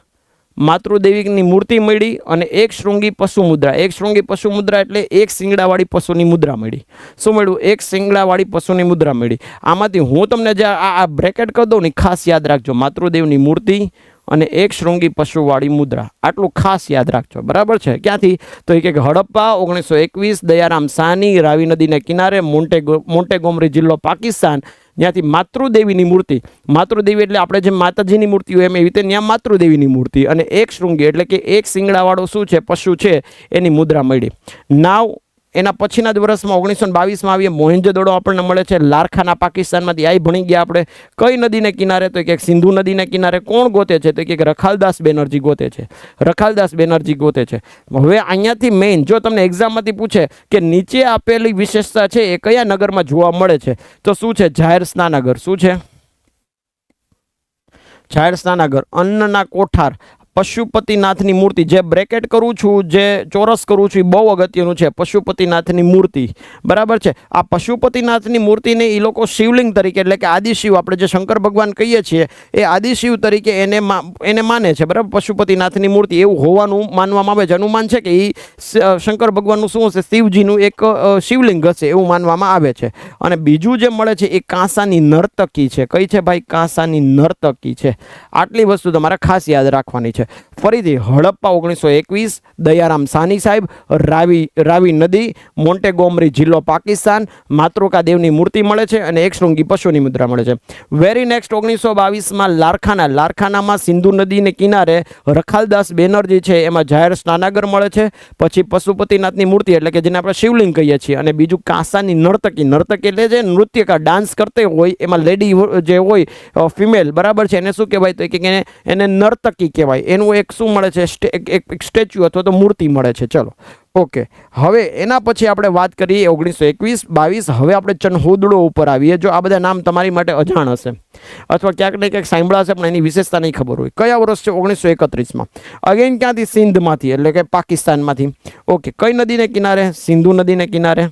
માતૃદેવીની મૂર્તિ મળી અને એક શૃંગી પશુ મુદ્રા. એક શૃંગી પશુ મુદ્રા એટલે એક શિંગડાવાળી પશુની મુદ્રા મળી. શું મળ્યું? એક શિંગડાવાળી પશુની મુદ્રા મળી. આમાંથી હું તમને જે આ બ્રેકેટ કરી દઉં ને ખાસ યાદ રાખજો, માતૃદેવની મૂર્તિ અને એક શૃંગી પશુવાળી મુદ્રા, આટલું ખાસ યાદ રાખજો, બરાબર છે. ક્યાંથી તો એ કે હડપ્પા 1921, દયારામ સાહની, રાવી નદીને કિનારે, મોન્ટેગોમરી જિલ્લો પાકિસ્તાન. ત્યાંથી માતૃદેવીની મૂર્તિ, માતૃદેવી એટલે આપણે જે માતાજીની મૂર્તિ હોય એમ, એવી રીતે ત્યાં માતૃદેવીની મૂર્તિ અને એક શૃંગી એટલે કે એક શિંગડાવાળો શું છે પશુ છે એની મુદ્રા મળી. નાવ એના પછીના જ વર્ષમાં 1922માં આવીએ મોહેંજો-દડો આપણને મળે છે લારખાના પાકિસ્તાનમાંથી. આ ભણી ગયા આપણે. કઈ નદીને કિનારે તો કે સિંધુ નદીને કિનારે. કોણ ગોતે છે તો કે રખાલદાસ બેનર્જી ગોતે છે. રખાલદાસ બેનર્જી ગોતે છે. હવે અહીંયાથી મેઇન જો તમને એક્ઝામમાંથી પૂછે કે નીચે આપેલી વિશેષતા છે એ કયા નગરમાં જોવા મળે છે તો શું છે? જાહેર સ્નાનાગર. શું છે? જાહેર સ્નાનાગર. અન્નના કોઠાર, પશુપતિનાથની મૂર્તિ. જે બ્રેકેટ કરું છું, જે ચોરસ કરું છું એ બહુ અગત્યનું છે. પશુપતિનાથની મૂર્તિ, બરાબર છે. આ પશુપતિનાથની મૂર્તિને એ લોકો શિવલિંગ તરીકે એટલે કે આદિશિવ, આપણે જે શંકર ભગવાન કહીએ છીએ એ આદિશિવ તરીકે એને માને છે, બરાબર. પશુપતિનાથની મૂર્તિ એવું હોવાનું માનવામાં આવે છે. અનુમાન છે કે એ શંકર ભગવાનનું શું હશે? શિવજીનું એક શિવલિંગ હશે એવું માનવામાં આવે છે. અને બીજું જે મળે છે એ કાંસાની નર્તકી છે. કઈ છે ભાઈ? કાંસાની નર્તકી છે. આટલી વસ્તુ તમારે ખાસ યાદ રાખવાની છે. ફરીથી હડપ્પા 1921, દયારામ સાહની સાહેબ, રાવી નદી, મોન્ટેગોમરી જિલ્લો પાકિસ્તાન, માતૃકા દેવની મૂર્તિ મળે છે અને એક શૃંગી પશુની મુદ્રા મળે છે. વેરી નેક્સ્ટ 1922માં લારખાનામાં સિંધુ નદીને કિનારે રખાલદાસ બેનર્જી છે એમાં જાહેર સ્નાનાગર મળે છે. પછી પશુપતિનાથની મૂર્તિ એટલે કે જેને આપણે શિવલિંગ કહીએ છીએ. અને બીજું કાંસાની નર્તકી. નર્તકી એટલે જે નૃત્યકાર ડાન્સ કરते હોય એમાં લેડી જે હોય ફિમેલ, બરાબર છે, એને શું કહેવાય તો કે એને નર્તકી કહેવાય. એનું એક શું મળે છે? એક સ્ટેચ્યુ અથવા તો મૂર્તિ મળે છે. ચલો, ઓકે. હવે એના પછી આપણે વાત કરીએ 1921, 22. હવે આપણે ચનહુદડો ઉપર આવીએ. જો આ બધા નામ તમારી માટે અજાણ હશે અથવા ક્યાંક ને ક્યાંક સાંભળ્યા હશે પણ એની વિશેષતા નહીં ખબર હોય. કયા વર્ષ છે? 1931માં. અગેન ક્યાંથી? સિંધમાંથી એટલે કે પાકિસ્તાનમાંથી. ઓકે. કઈ નદીને કિનારે? સિંધુ નદીને કિનારે.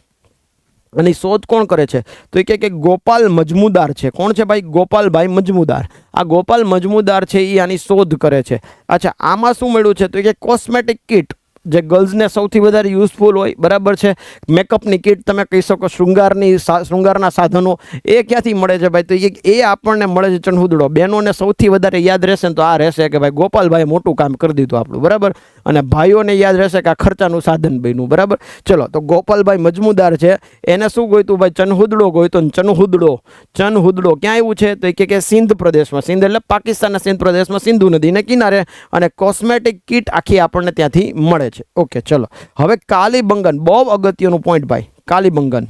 અને શોધ કોણ કરે છે તો એ કે ગોપાલ મજમુદાર છે. કોણ છે ભાઈ? ગોપાલભાઈ મજમુદાર. આ ગોપાલ મજમુદાર છે એ આની શોધ કરે છે. અચ્છા, આમાં શું મળ્યું છે તો કે કોસ્મેટિક કિટ જે ગર્લ્સને સૌથી વધારે યુઝફુલ હોય, બરાબર છે. મેકઅપની કિટ તમે કહી શકો, શૃંગારના સાધનો એ ક્યાંથી મળે છે ભાઈ? તો એ આપણને મળે છે ચનહુદડો. બહેનોને સૌથી વધારે યાદ રહેશે ને તો આ રહેશે કે ભાઈ ગોપાલભાઈ મોટું કામ કરી દીધું આપણું, બરાબર. અને ભાઈઓને યાદ રહેશે કે આ ખર્ચાનું સાધન બન્યું, બરાબર. ચલો, તો ગોપાલભાઈ મજમુદાર છે એને શું ગોઈતું ભાઈ? ચનહુદડો ગોઈતો. ચનહુદડો ક્યાં આવ્યું છે તો કે સિંધ પ્રદેશમાં. સિંધ એટલે પાકિસ્તાનના સિંધ પ્રદેશમાં, સિંધુ નદીને કિનારે. અને કોસ્મેટિક કિટ આખી આપણને ત્યાંથી મળે છે. ઓકે, ચલો. હવે કાલીબંગન, બહુ અગત્યનું પોઈન્ટ ભાઈ. કાલીબંગન.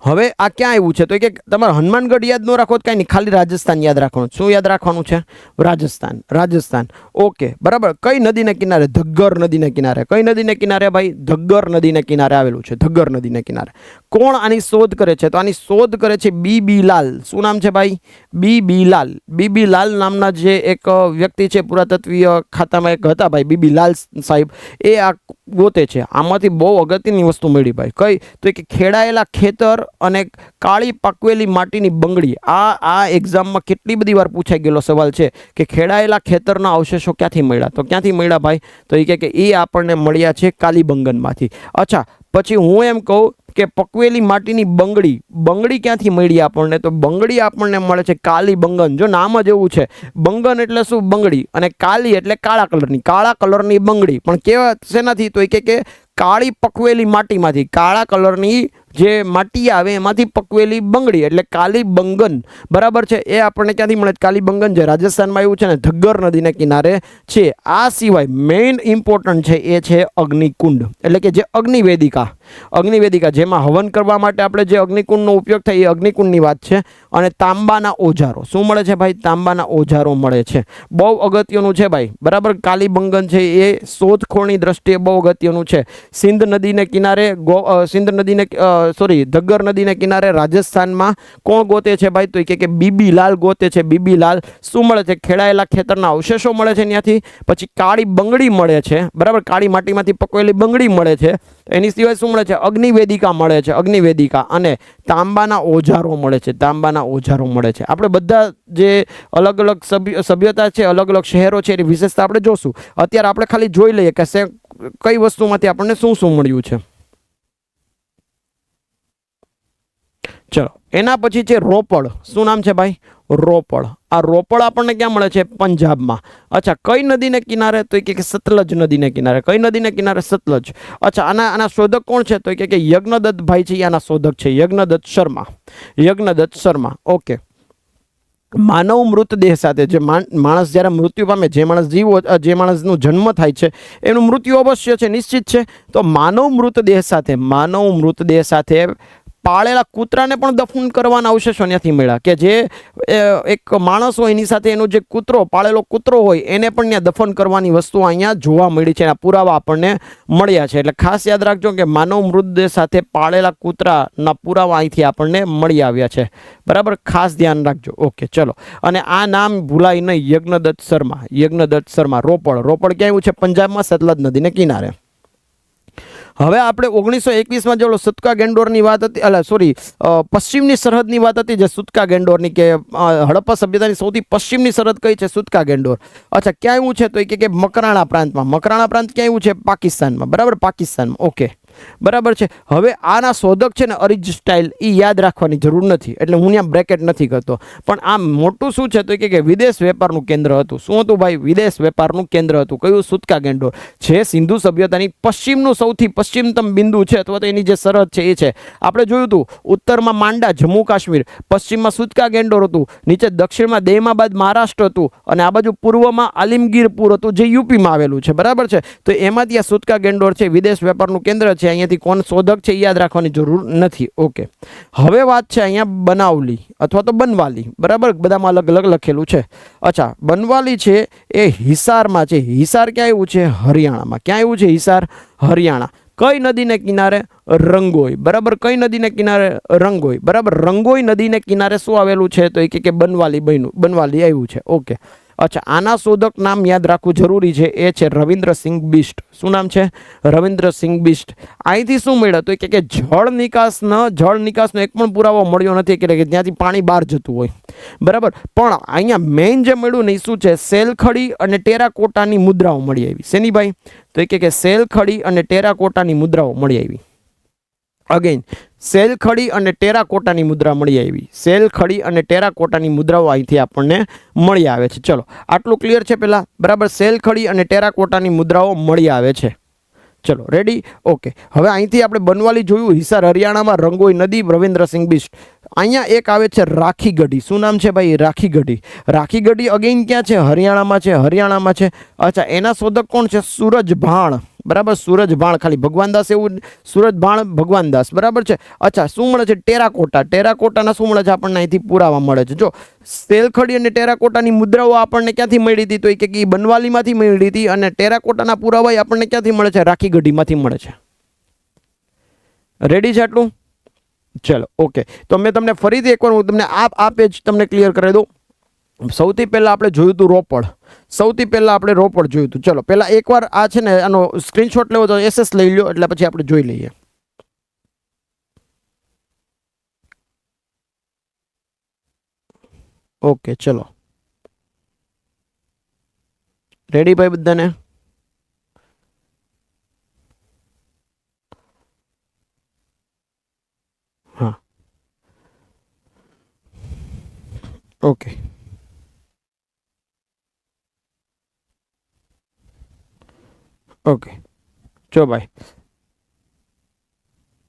હવે આ ક્યાં આવ્યું છે? તો કે તમારે હનુમાનગઢ યાદ ન રાખો તો કાંઈ નહીં, ખાલી રાજસ્થાન યાદ રાખવાનું. શું યાદ રાખવાનું છે? રાજસ્થાન. રાજસ્થાન. ઓકે, બરાબર. કઈ નદીને કિનારે? ધગ્ગર નદીને કિનારે. કઈ નદીને કિનારે ભાઈ? ધગ્ગર નદીને કિનારે આવેલું છે. ધગ્ગર નદીને કિનારે. કોણ આની શોધ કરે છે? તો આની શોધ કરે છે બીબી લાલ. શું નામ છે ભાઈ? બીબી લાલ. બીબી લાલ નામના જે એક વ્યક્તિ છે, પુરાતત્વીય ખાતામાં એક હતા ભાઈ બીબી લાલ સાહેબ, એ આ ગોતે છે. આમાંથી બહુ અગત્યની વસ્તુ મળી ભાઈ. કઈ? તો કે ખેડાયેલા ખેતર અને કાળી પાકવેલી માટીની બંગડી. આ એક્ઝામમાં કેટલી બધી વાર પૂછાઈ ગયેલો સવાલ છે કે ખેડાયેલા ખેતરના અવશેષો ક્યાંથી મળ્યા? તો ક્યાંથી મળ્યા ભાઈ? તો એ કે એ આપણને મળ્યા છે કાલીબંગનમાંથી. અચ્છા, પછી હું એમ કહું કે પકવેલી માટીની બંગડી. બંગડી ક્યાંથી મળી આપણને? તો બંગડી આપણને મળે છે કાલીબંગન. જો નામ જ એવું છે, બંગન એટલે શું? બંગડી. અને કાલી એટલે કાળા કલરની. કાળા કલરની બંગડી. પણ કેવા શેનાથી? તો એ કે કાળી પકવેલી માટીમાંથી. કાળા કલરની જે માટી આવે એમાંથી પકવેલી બંગડી એટલે કાલીબંગન. બરાબર છે. એ આપણને ક્યાંથી મળે? કાલીબંગન જે રાજસ્થાનમાં આવ્યું છે ને, ધગ્ગર નદીને કિનારે છે. આ સિવાય મેઇન ઇમ્પોર્ટન્ટ છે એ છે અગ્નિકુંડ, એટલે કે જે અગ્નિવેદિકા. અગ્નિવેદિકા જેમાં હવન કરવા માટે આપણે જે અગ્નિકુંડનો ઉપયોગ થાય એ અગ્નિકુંડની વાત છે. અને તાંબાના ઓજારો. શું મળે છે ભાઈ? તાંબાના ઓજારો મળે છે. બહુ અગત્યનું છે ભાઈ. બરાબર. કાલીબંગન છે એ શોધખોળની દ્રષ્ટિએ બહુ અગત્યનું છે. સિંધ નદીને કિનારે સિંધ નદીને ધગ્ગર નદીને કિનારે રાજસ્થાનમાં કોણ ગોતે છે ભાઈ? તો કે બીબી લાલ ગોતે છે. બીબી લાલ. શું મળે છે? ખેડાયેલા ખેતરના અવશેષો મળે છે ત્યાંથી. પછી કાળી બંગડી મળે છે. બરાબર. કાળી માટીમાંથી પકવેલી બંગડી મળે છે. એની સિવાય શું મળે છે? અગ્નિવેદિકા મળે છે. અગ્નિવેદિકા. અને તાંબાના ઓજારો મળે છે. તાંબાના ઓજારો મળે છે. આપણે બધા જે અલગ અલગ સભ્યતા છે, અલગ અલગ શહેરો છે, એની વિશેષતા આપણે જોશું. અત્યારે આપણે ખાલી જોઈ લઈએ કે કઈ વસ્તુમાંથી આપણને શું શું મળ્યું છે. ચલો, એના પછી છે રોપડ. શું નામ છે ભાઈ? રોપડ. આ રોપડ આપણને ક્યાં મળે છે? પંજાબમાં. અચ્છા, કઈ નદીને કિનારે? તો કે સતલજ નદીને કિનારે. કઈ નદીને કિનારે? સતલજ. અચ્છા, આના શોધક કોણ છે? તો કે યજ્ઞદત્ત ભાઈ છે, આના શોધક છે યજ્ઞદત્ત શર્મા. યજ્ઞદત્ત શર્મા. ઓકે. માનવ મૃતદેહ સાથે જે માણસ જ્યારે મૃત્યુ પામે, જે માણસનો જન્મ થાય છે એનું મૃત્યુ અવશ્ય છે, નિશ્ચિત છે. તો માનવ મૃતદેહ સાથે પાળેલા કૂતરાને પણ દફન કરવાના અવશેષો ત્યાંથી મળ્યા. કે જે એક માણસ હોય એની સાથે એનો જે પાળેલો કૂતરો હોય એને પણ ત્યાં દફન કરવાની વસ્તુ અહીંયા જોવા મળી છે. એના પુરાવા આપણને મળ્યા છે. એટલે ખાસ યાદ રાખજો કે માનવ મૃતદેહ સાથે પાળેલા કૂતરાના પુરાવા અહીંથી આપણને મળી આવ્યા છે. બરાબર. ખાસ ધ્યાન રાખજો. ઓકે, ચલો. અને આ નામ ભૂલાય નહીં. યજ્ઞદત્ત શર્મા. યજ્ઞદત્ત શર્મા. રોપડ. રોપડ ક્યાં આવ્યું છે? પંજાબમાં, સતલજ નદીને કિનારે. હવે આપણે 1921માં જેલો સુતકા ગેંડોરની વાત હતી, પશ્ચિમની સરહદની વાત હતી, જે સુતકા ગેંડોરની, કે હડપ્પા સભ્યતાની સૌથી પશ્ચિમની સરહદ કઈ છે? સુતકા ગેંડોર. અચ્છા, ક્યાં આવ્યું છે? તો કે મકરાણા પ્રાંતમાં. મકરાણા પ્રાંત ક્યાં આવ્યું છે? પાકિસ્તાનમાં. બરાબર. પાકિસ્તાનમાં. ઓકે, બરાબર છે. હવે આના શોધક છે ને અરિજ સ્ટાઇલ, એ યાદ રાખવાની જરૂર નથી, એટલે હું ત્યાં બ્રેકેટ નથી કરતો. પણ આ મોટું શું છે? તો કે વિદેશ વેપારનું કેન્દ્ર હતું. શું હતું ભાઈ? વિદેશ વેપારનું કેન્દ્ર હતું. કયું? સુતકા ગેંડોર. જે સિંધુ સભ્યતાની પશ્ચિમનું સૌથી પશ્ચિમતમ બિંદુ છે, અથવા તો એની જે સરહદ છે એ છે. આપણે જોયું હતું ઉત્તરમાં માંડા જમ્મુ કાશ્મીર, પશ્ચિમમાં સુતકા ગેંડોર હતું, નીચે દક્ષિણમાં દહેમાબાદ મહારાષ્ટ્ર હતું, અને આ બાજુ પૂર્વમાં આલિમગીરપુર હતું, જે યુપીમાં આવેલું છે. બરાબર છે. તો એમાંથી આ સુતકા ગેંડોર છે વિદેશ વેપારનું કેન્દ્ર છે. અહીંયાથી કોણ શોધક છે યાદ રાખવાની જરૂર નથી. ઓકે, હવે વાત છે અહીંયા બનાવલી અથવા તો બનવાલી. બરાબર. બધામાં અલગ અલગ લખેલું છે. અચ્છા, બનવાલી છે એ હિસારમાં છે. હિસાર ક્યાં આવ્યું છે? હરિયાણામાં. ક્યાં આવ્યું છે હિસાર? હરિયાણા. કઈ નદીને કિનારે? રંગોઈ. બરાબર. કઈ નદીને કિનારે? રંગોઈ. બરાબર. રંગોઈ નદીને કિનારે શું આવેલું છે? તો એ કે બનવાલી બન્યું. બનવાલી આવ્યું છે. ઓકે. અચ્છા, આના શોધક નામ યાદ રાખવું જરૂરી છે. એ છે રવિન્દ્રસિંહ બિષ્ટ. શું નામ છે? રવિન્દ્રસિંહ બિષ્ટ. અહીંથી શું મળ્યું? તો કે જળ નિકાસનો એક પણ પુરાવો મળ્યો નથી, કે ત્યાંથી પાણી બહાર જતું હોય. બરાબર. પણ અહીંયા મેઇન જે મળ્યું ને એ શું છે? સેલખડી અને ટેરાકોટાની મુદ્રાઓ મળી આવી. શેની ભાઈ? તો કે સેલખડી અને ટેરાકોટાની મુદ્રાઓ મળી આવી. અગેન, સેલખડી અને ટેરાકોટાની મુદ્રા મળી આવી. સેલખડી અને ટેરાકોટાની મુદ્રાઓ અહીંથી આપણને મળી આવે છે. ચલો, આટલું ક્લિયર છે પહેલા? બરાબર. સેલખડી અને ટેરાકોટાની મુદ્રાઓ મળી આવે છે. ચલો, રેડી? ઓકે. હવે અહીંથી આપણે બનવાલી જોયું, હિસાર હરિયાણામાં, રંગોઈ નદી, રવિન્દ્રસિંહ બિષ્ટ. અહીંયા એક આવે છે રાખીગઢી. શું નામ છે ભાઈ? રાખીગઢી. રાખીગઢી અગેન ક્યાં છે? હરિયાણામાં છે. હરિયાણામાં છે. અચ્છા, એના શોધક કોણ છે? સૂરજભાણ. બરાબર, સૂરજભાણ ખાલી ભગવાનદાસ એવું, સૂરજભાણ ભગવાનદાસ, બરાબર છે. અચ્છા, શું મળે છે? ટેરાકોટા. ટેરાકોટાના શું મળે છે આપણને? અહીંથી પુરાવા મળે છે. જો સેલખડી અને ટેરાકોટાની મુદ્રાઓ આપણને ક્યાંથી મળી હતી? તો એ કે બનવાલીમાંથી મળી હતી. અને ટેરાકોટાના પુરાવા આપણને ક્યાંથી મળે છે? રાખીગઢીમાંથી મળે છે. રેડી છે આટલું? ચલો, ઓકે. તો મેં તમને ફરીથી એકવાર હું તમને આ પેજ તમને ક્લિયર કરી દઉં. સૌથી પહેલા આપણે જોયું હતું રોપડ. સૌથી પહેલા આપણે રોપડ જોયું હતું. ચલો, પહેલા એકવાર આ છે ને આનો સ્ક્રીનશોટ લેવો તો એસએસ લઈ લો, એટલે પછી આપણે જોઈ લઈએ. ઓકે, ચલો. રેડી ભાઈ બધાને? હા, ઓકે. ઓકે, જો ભાઈ,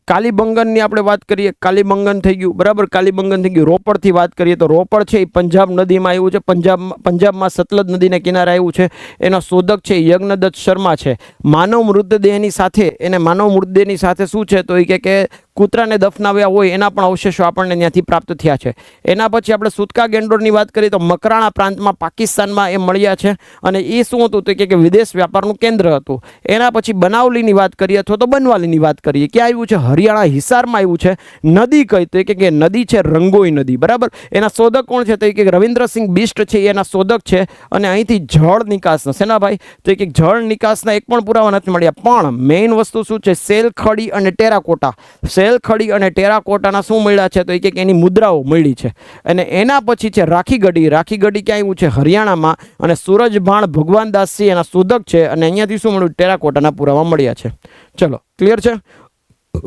કાલીબંગનની આપણે વાત કરીએ. કાલીબંગન થઈ ગયું, બરાબર. કાલીબંગન થઈ ગયું. રોપડથી વાત કરીએ તો રોપડ છે એ પંજાબ નદીમાં આવ્યું છે. પંજાબમાં સતલજ નદીને કિનારે આવ્યું છે. એનો શોધક છે યજ્ઞદત્ત શર્મા છે. માનવ મૃતદેહની સાથે માનવ મૃતદેહની સાથે શું છે? તો એ કે કૂતરાને દફનાવ્યા હોય એના પણ અવશેષો આપણને ત્યાંથી પ્રાપ્ત થયા છે. એના પછી આપણે સુતકા ગેંડોરની વાત કરીએ તો મકરાણા પ્રાંતમાં પાકિસ્તાનમાં એ મળ્યા છે. અને એ શું હતું? તો કે વિદેશ વ્યાપારનું કેન્દ્ર હતું. એના પછી બનાવલીની વાત કરીએ અથવા તો બનવાલીની વાત કરીએ, ક્યાં આવ્યું છે? હરિયાણા હિસારમાં આવ્યું છે. નદી કઈ? તો કે નદી છે રંગોઈ નદી, બરાબર. એના શોધક કોણ છે? તો કે રવિન્દ્રસિંહ બિષ્ટ છે, એના શોધક છે. અને અહીંથી જળ નિકાસના શેના ભાઈ? તો કે જળ નિકાસના એક પણ પુરાવા નથી મળ્યા. પણ મેઇન વસ્તુ શું છે? સેલખડી અને ટેરાકોટા. સેલખડી અને ટેરાકોટાના શું મળ્યા છે? તો એ કે એની મુદ્રાઓ મળી છે. અને એના પછી છે રાખીગઢી. રાખીગઢી ક્યાં આવ્યું છે? હરિયાણામાં. અને સૂરજભાણ ભગવાનદાસજી એના શોધક છે. અને અહીંયાથી શું મળ્યું? ટેરાકોટાના પુરાવા મળ્યા છે. ચલો, ક્લિયર છે?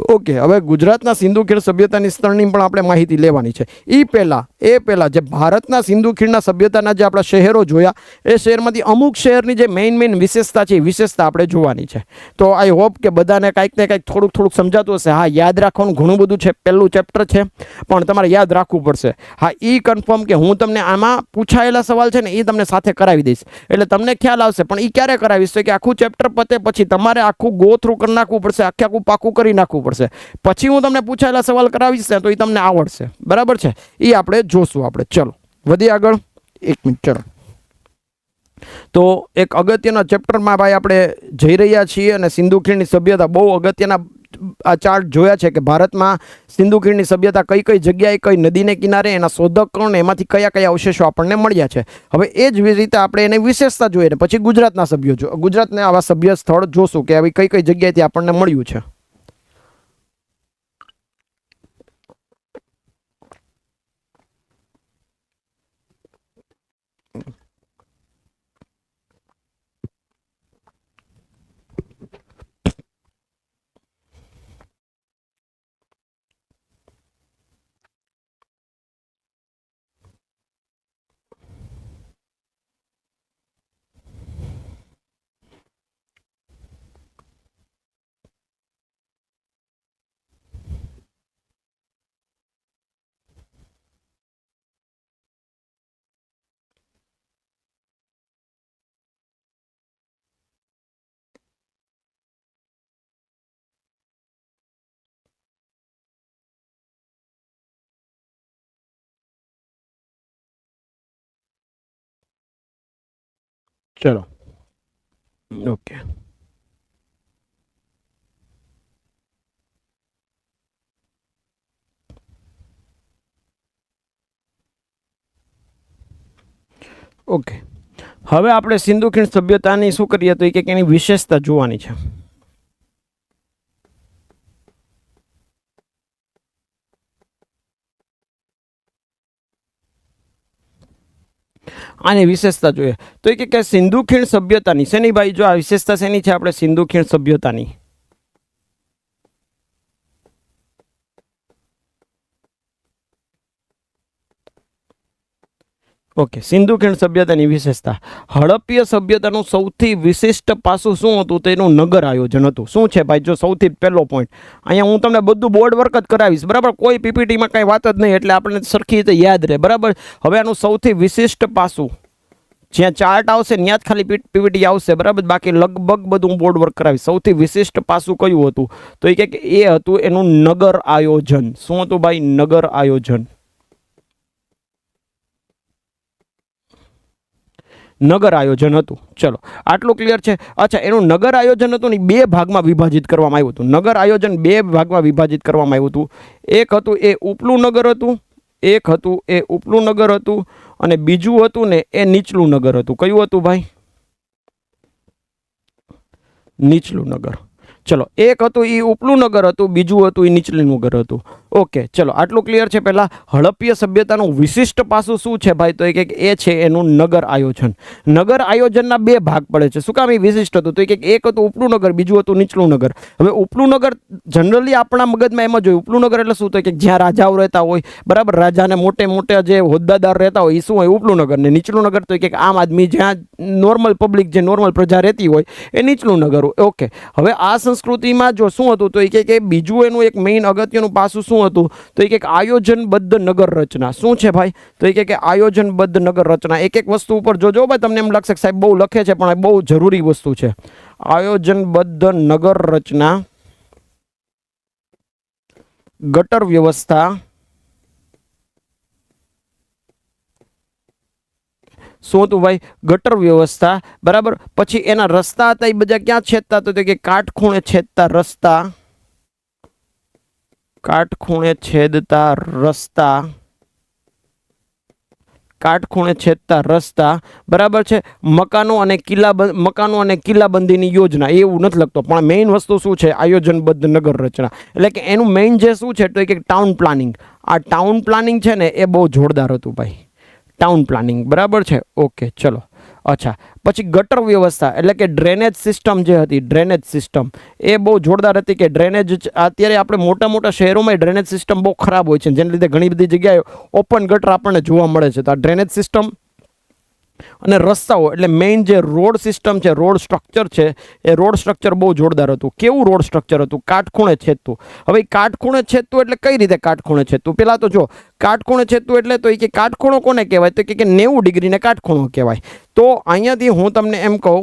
ઓકે, હવે ગુજરાતના સિંધુ ખીણ સભ્યતાની સ્થળની પણ આપણે માહિતી લેવાની છે. એ પહેલા જે ભારતના સિંધુ ખીણના સભ્યતાના જે આપણા શહેરો જોયા, એ શહેરમાંથી અમુક શહેરની જે મેઇન વિશેષતા છે એ વિશેષતા આપણે જોવાની છે. તો આઈ હોપ કે બધાને કાંઈક ને કાંઈક થોડુંક સમજાતું હશે. હા, યાદ રાખવાનું ઘણું બધું છે. પહેલું ચેપ્ટર છે પણ તમારે યાદ રાખવું પડશે. હા, એ કન્ફર્મ કે હું તમને આમાં પૂછાયેલા સવાલ છે ને એ તમને સાથે કરાવી દઈશ, એટલે તમને ખ્યાલ આવશે. પણ એ ક્યારે કરાવીશ? તો કે આખું ચેપ્ટર પતે પછી તમારે આખું ગો થ્રુ કરી નાખવું પડશે, આખું પાકું કરી નાખવું પડશે. પછી હું તમને પૂછાયેલા સવાલ કરાવીશ ને તો એ તમને આવડશે, બરાબર છે? એ આપણે જોશું. આપણે ચલો વધીએ આગળ. એક મિનિટ, ચલો. તો એક અગત્યના ચેપ્ટરમાં ભાઈ આપણે જઈ રહ્યા છીએ. અને સિંધુ ખીણની સભ્યતા બહુ અગત્યના આ ચાર્ટ જોયા છે કે ભારતમાં સિંધુ ખીણની સભ્યતા કઈ કઈ જગ્યાએ, કઈ નદીને કિનારે, એના શોધક કોણ, એમાંથી કયા કયા અવશેષો આપણને મળ્યા છે. હવે એ જ રીતે આપણે એની વિશેષતા જોઈએ ને પછી ગુજરાતના સભ્યો ગુજરાતના આવા સભ્ય સ્થળ જોશું કે આવી કઈ કઈ જગ્યાએથી આપણને મળ્યું છે. ચલો, ઓકે. ઓકે, હવે આપણે સિંધુ ખીણ સભ્યતાની શું કરીએ તો કે એની વિશેષતા જોવાની છે. આની વિશેષતા જોઈએ તો કે સિંધુ ખીણ સભ્યતાની શેની ભાઈ? જો આ વિશેષતા શેની છે? આપણે સિંધુ ખીણ સભ્યતાની. ઓકે, સિંધુ ખીણ સભ્યતાની વિશેષતા. હડપ્પીય સભ્યતાનું સૌથી વિશિષ્ટ પાસું શું હતું? તો એનું નગર આયોજન હતું. શું છે ભાઈ? જો સૌથી પહેલો પોઈન્ટ અહીંયા હું તમને બધું બોર્ડ વર્ક જ કરાવીશ, બરાબર? કોઈ પીપીટીમાં કાંઈ વાત જ નહીં, એટલે આપણને સરખી રીતે યાદ રહે, બરાબર? હવે આનું સૌથી વિશિષ્ટ પાસું જ્યાં ચાર્ટ આવશે ત્યાં જ ખાલી પીપીટી આવશે, બરાબર. બાકી લગભગ બધું બોર્ડ વર્ક કરાવી. સૌથી વિશિષ્ટ પાસું કયું હતું? તો એ કે એ હતું એનું નગર આયોજન. શું હતું ભાઈ? નગર આયોજન. નગર આયોજન હતું. ચલો, આટલું ક્લિયર છે. અચ્છા, એનું નગર આયોજન હતું ને 2 ભાગમાં વિભાજિત કરવામાં આવ્યું હતું. નગર આયોજન 2 ભાગમાં વિભાજિત કરવામાં આવ્યું હતું. એક હતું એ ઉપલું નગર હતું, એક હતું એ ઉપલું નગર હતું, અને બીજું હતું ને એ નીચલું નગર હતું. કયું હતું ભાઈ? નીચલું નગર. ચલો, એક હતું એ ઉપલું નગર હતું, બીજું હતું એ નીચલું નગર હતું. ઓકે, ચલો, આટલું ક્લિયર છે. પહેલા હડપ્પીય સભ્યતાનું વિશિષ્ટ પાસું શું છે ભાઈ? તો એ છે એનું નગર આયોજન. નગર આયોજનના 2 ભાગ પડે છે. શું કામ એ વિશિષ્ટ હતું? તો એક હતું ઉપલું નગર, બીજું હતું નીચલું નગર. હવે ઉપલું નગર જનરલી આપણા મગજમાં એમ જ હોય. ઉપલું નગર એટલે શું? તો કે જ્યાં રાજાઓ રહેતા હોય, બરાબર. રાજાને મોટે જે હોદ્દાદાર રહેતા હોય એ શું હોય? ઉપલું નગર. ને નીચલું નગર તો કે આમ આદમી, જ્યાં નોર્મલ પબ્લિક, જે નોર્મલ પ્રજા રહેતી હોય એ નીચલું નગર હોય. ઓકે, હવે આ સંસ્કૃતિમાં જો શું હતું? તો કે બીજું એનું એક મેઇન અગત્યનું પાસું શું હતું? તો એક આયોજનબદ્ધ નગર રચના. શું છે ભાઈ? તો કે આયોજનબદ્ધ નગર રચના. એક વસ્તુ ઉપર જોજો ભાઈ, તમને એમ લાગશે કે સાહેબ બહુ લખે છે, પણ બહુ જરૂરી વસ્તુ છે. આયોજનબદ્ધ નગર રચના, ગટર વ્યવસ્થા, શું હતું ભાઈ? ગટર વ્યવસ્થા, બરાબર. પછી એના રસ્તા હતા એ બધા ક્યાં છેદતા? તો કે કાટખૂણે છેદતા રસ્તા, કાટખૂણે છેદતા રસ્તા, કાટખૂણે છેદતા રસ્તા, બરાબર છે. મકાનો અને કિલ્લાબંધીની યોજના. એવું નથી લખતો, પણ મેઇન વસ્તુ શું છે? આયોજનબદ્ધ નગર રચના. એટલે કે એનું મેઇન જે શું છે? તો એક ટાઉન પ્લાનિંગ. આ ટાઉન પ્લાનિંગ છે ને એ બહુ જોરદાર હતું ભાઈ. ટાઉન પ્લાનિંગ, બરાબર છે. ઓકે, ચલો. અચ્છા, પછી ગટર વ્યવસ્થા એટલે કે ડ્રેનેજ સિસ્ટમ જે હતી, ડ્રેનેજ સિસ્ટમ એ બહુ જોરદાર હતી. કે ડ્રેનેજ અત્યારે આપણે મોટા શહેરોમાં ડ્રેનેજ સિસ્ટમ બહુ ખરાબ હોય છે, જેને લીધે ઘણી બધી જગ્યાએ ઓપન ગટર આપણને જોવા મળે છે. તો આ ડ્રેનેજ સિસ્ટમ અને રસ્તાઓ એટલે મેઇન જે રોડ સિસ્ટમ છે, રોડ સ્ટ્રક્ચર છે, એ રોડ સ્ટ્રક્ચર બહુ જોરદાર હતું. કેવું રોડ સ્ટ્રક્ચર હતું? કાટખૂણે છેદતું. હવે કાટખૂણે છેદતું એટલે કઈ રીતે કાટખૂણે છેદતું? પેલા તો જો, કાટખૂણે છેદતું એટલે તો કે કાટખૂણો કોને કહેવાય? તો કે 90 ડિગ્રીને કાટખૂણો કહેવાય. તો અહીંયાથી હું તમને એમ કહું,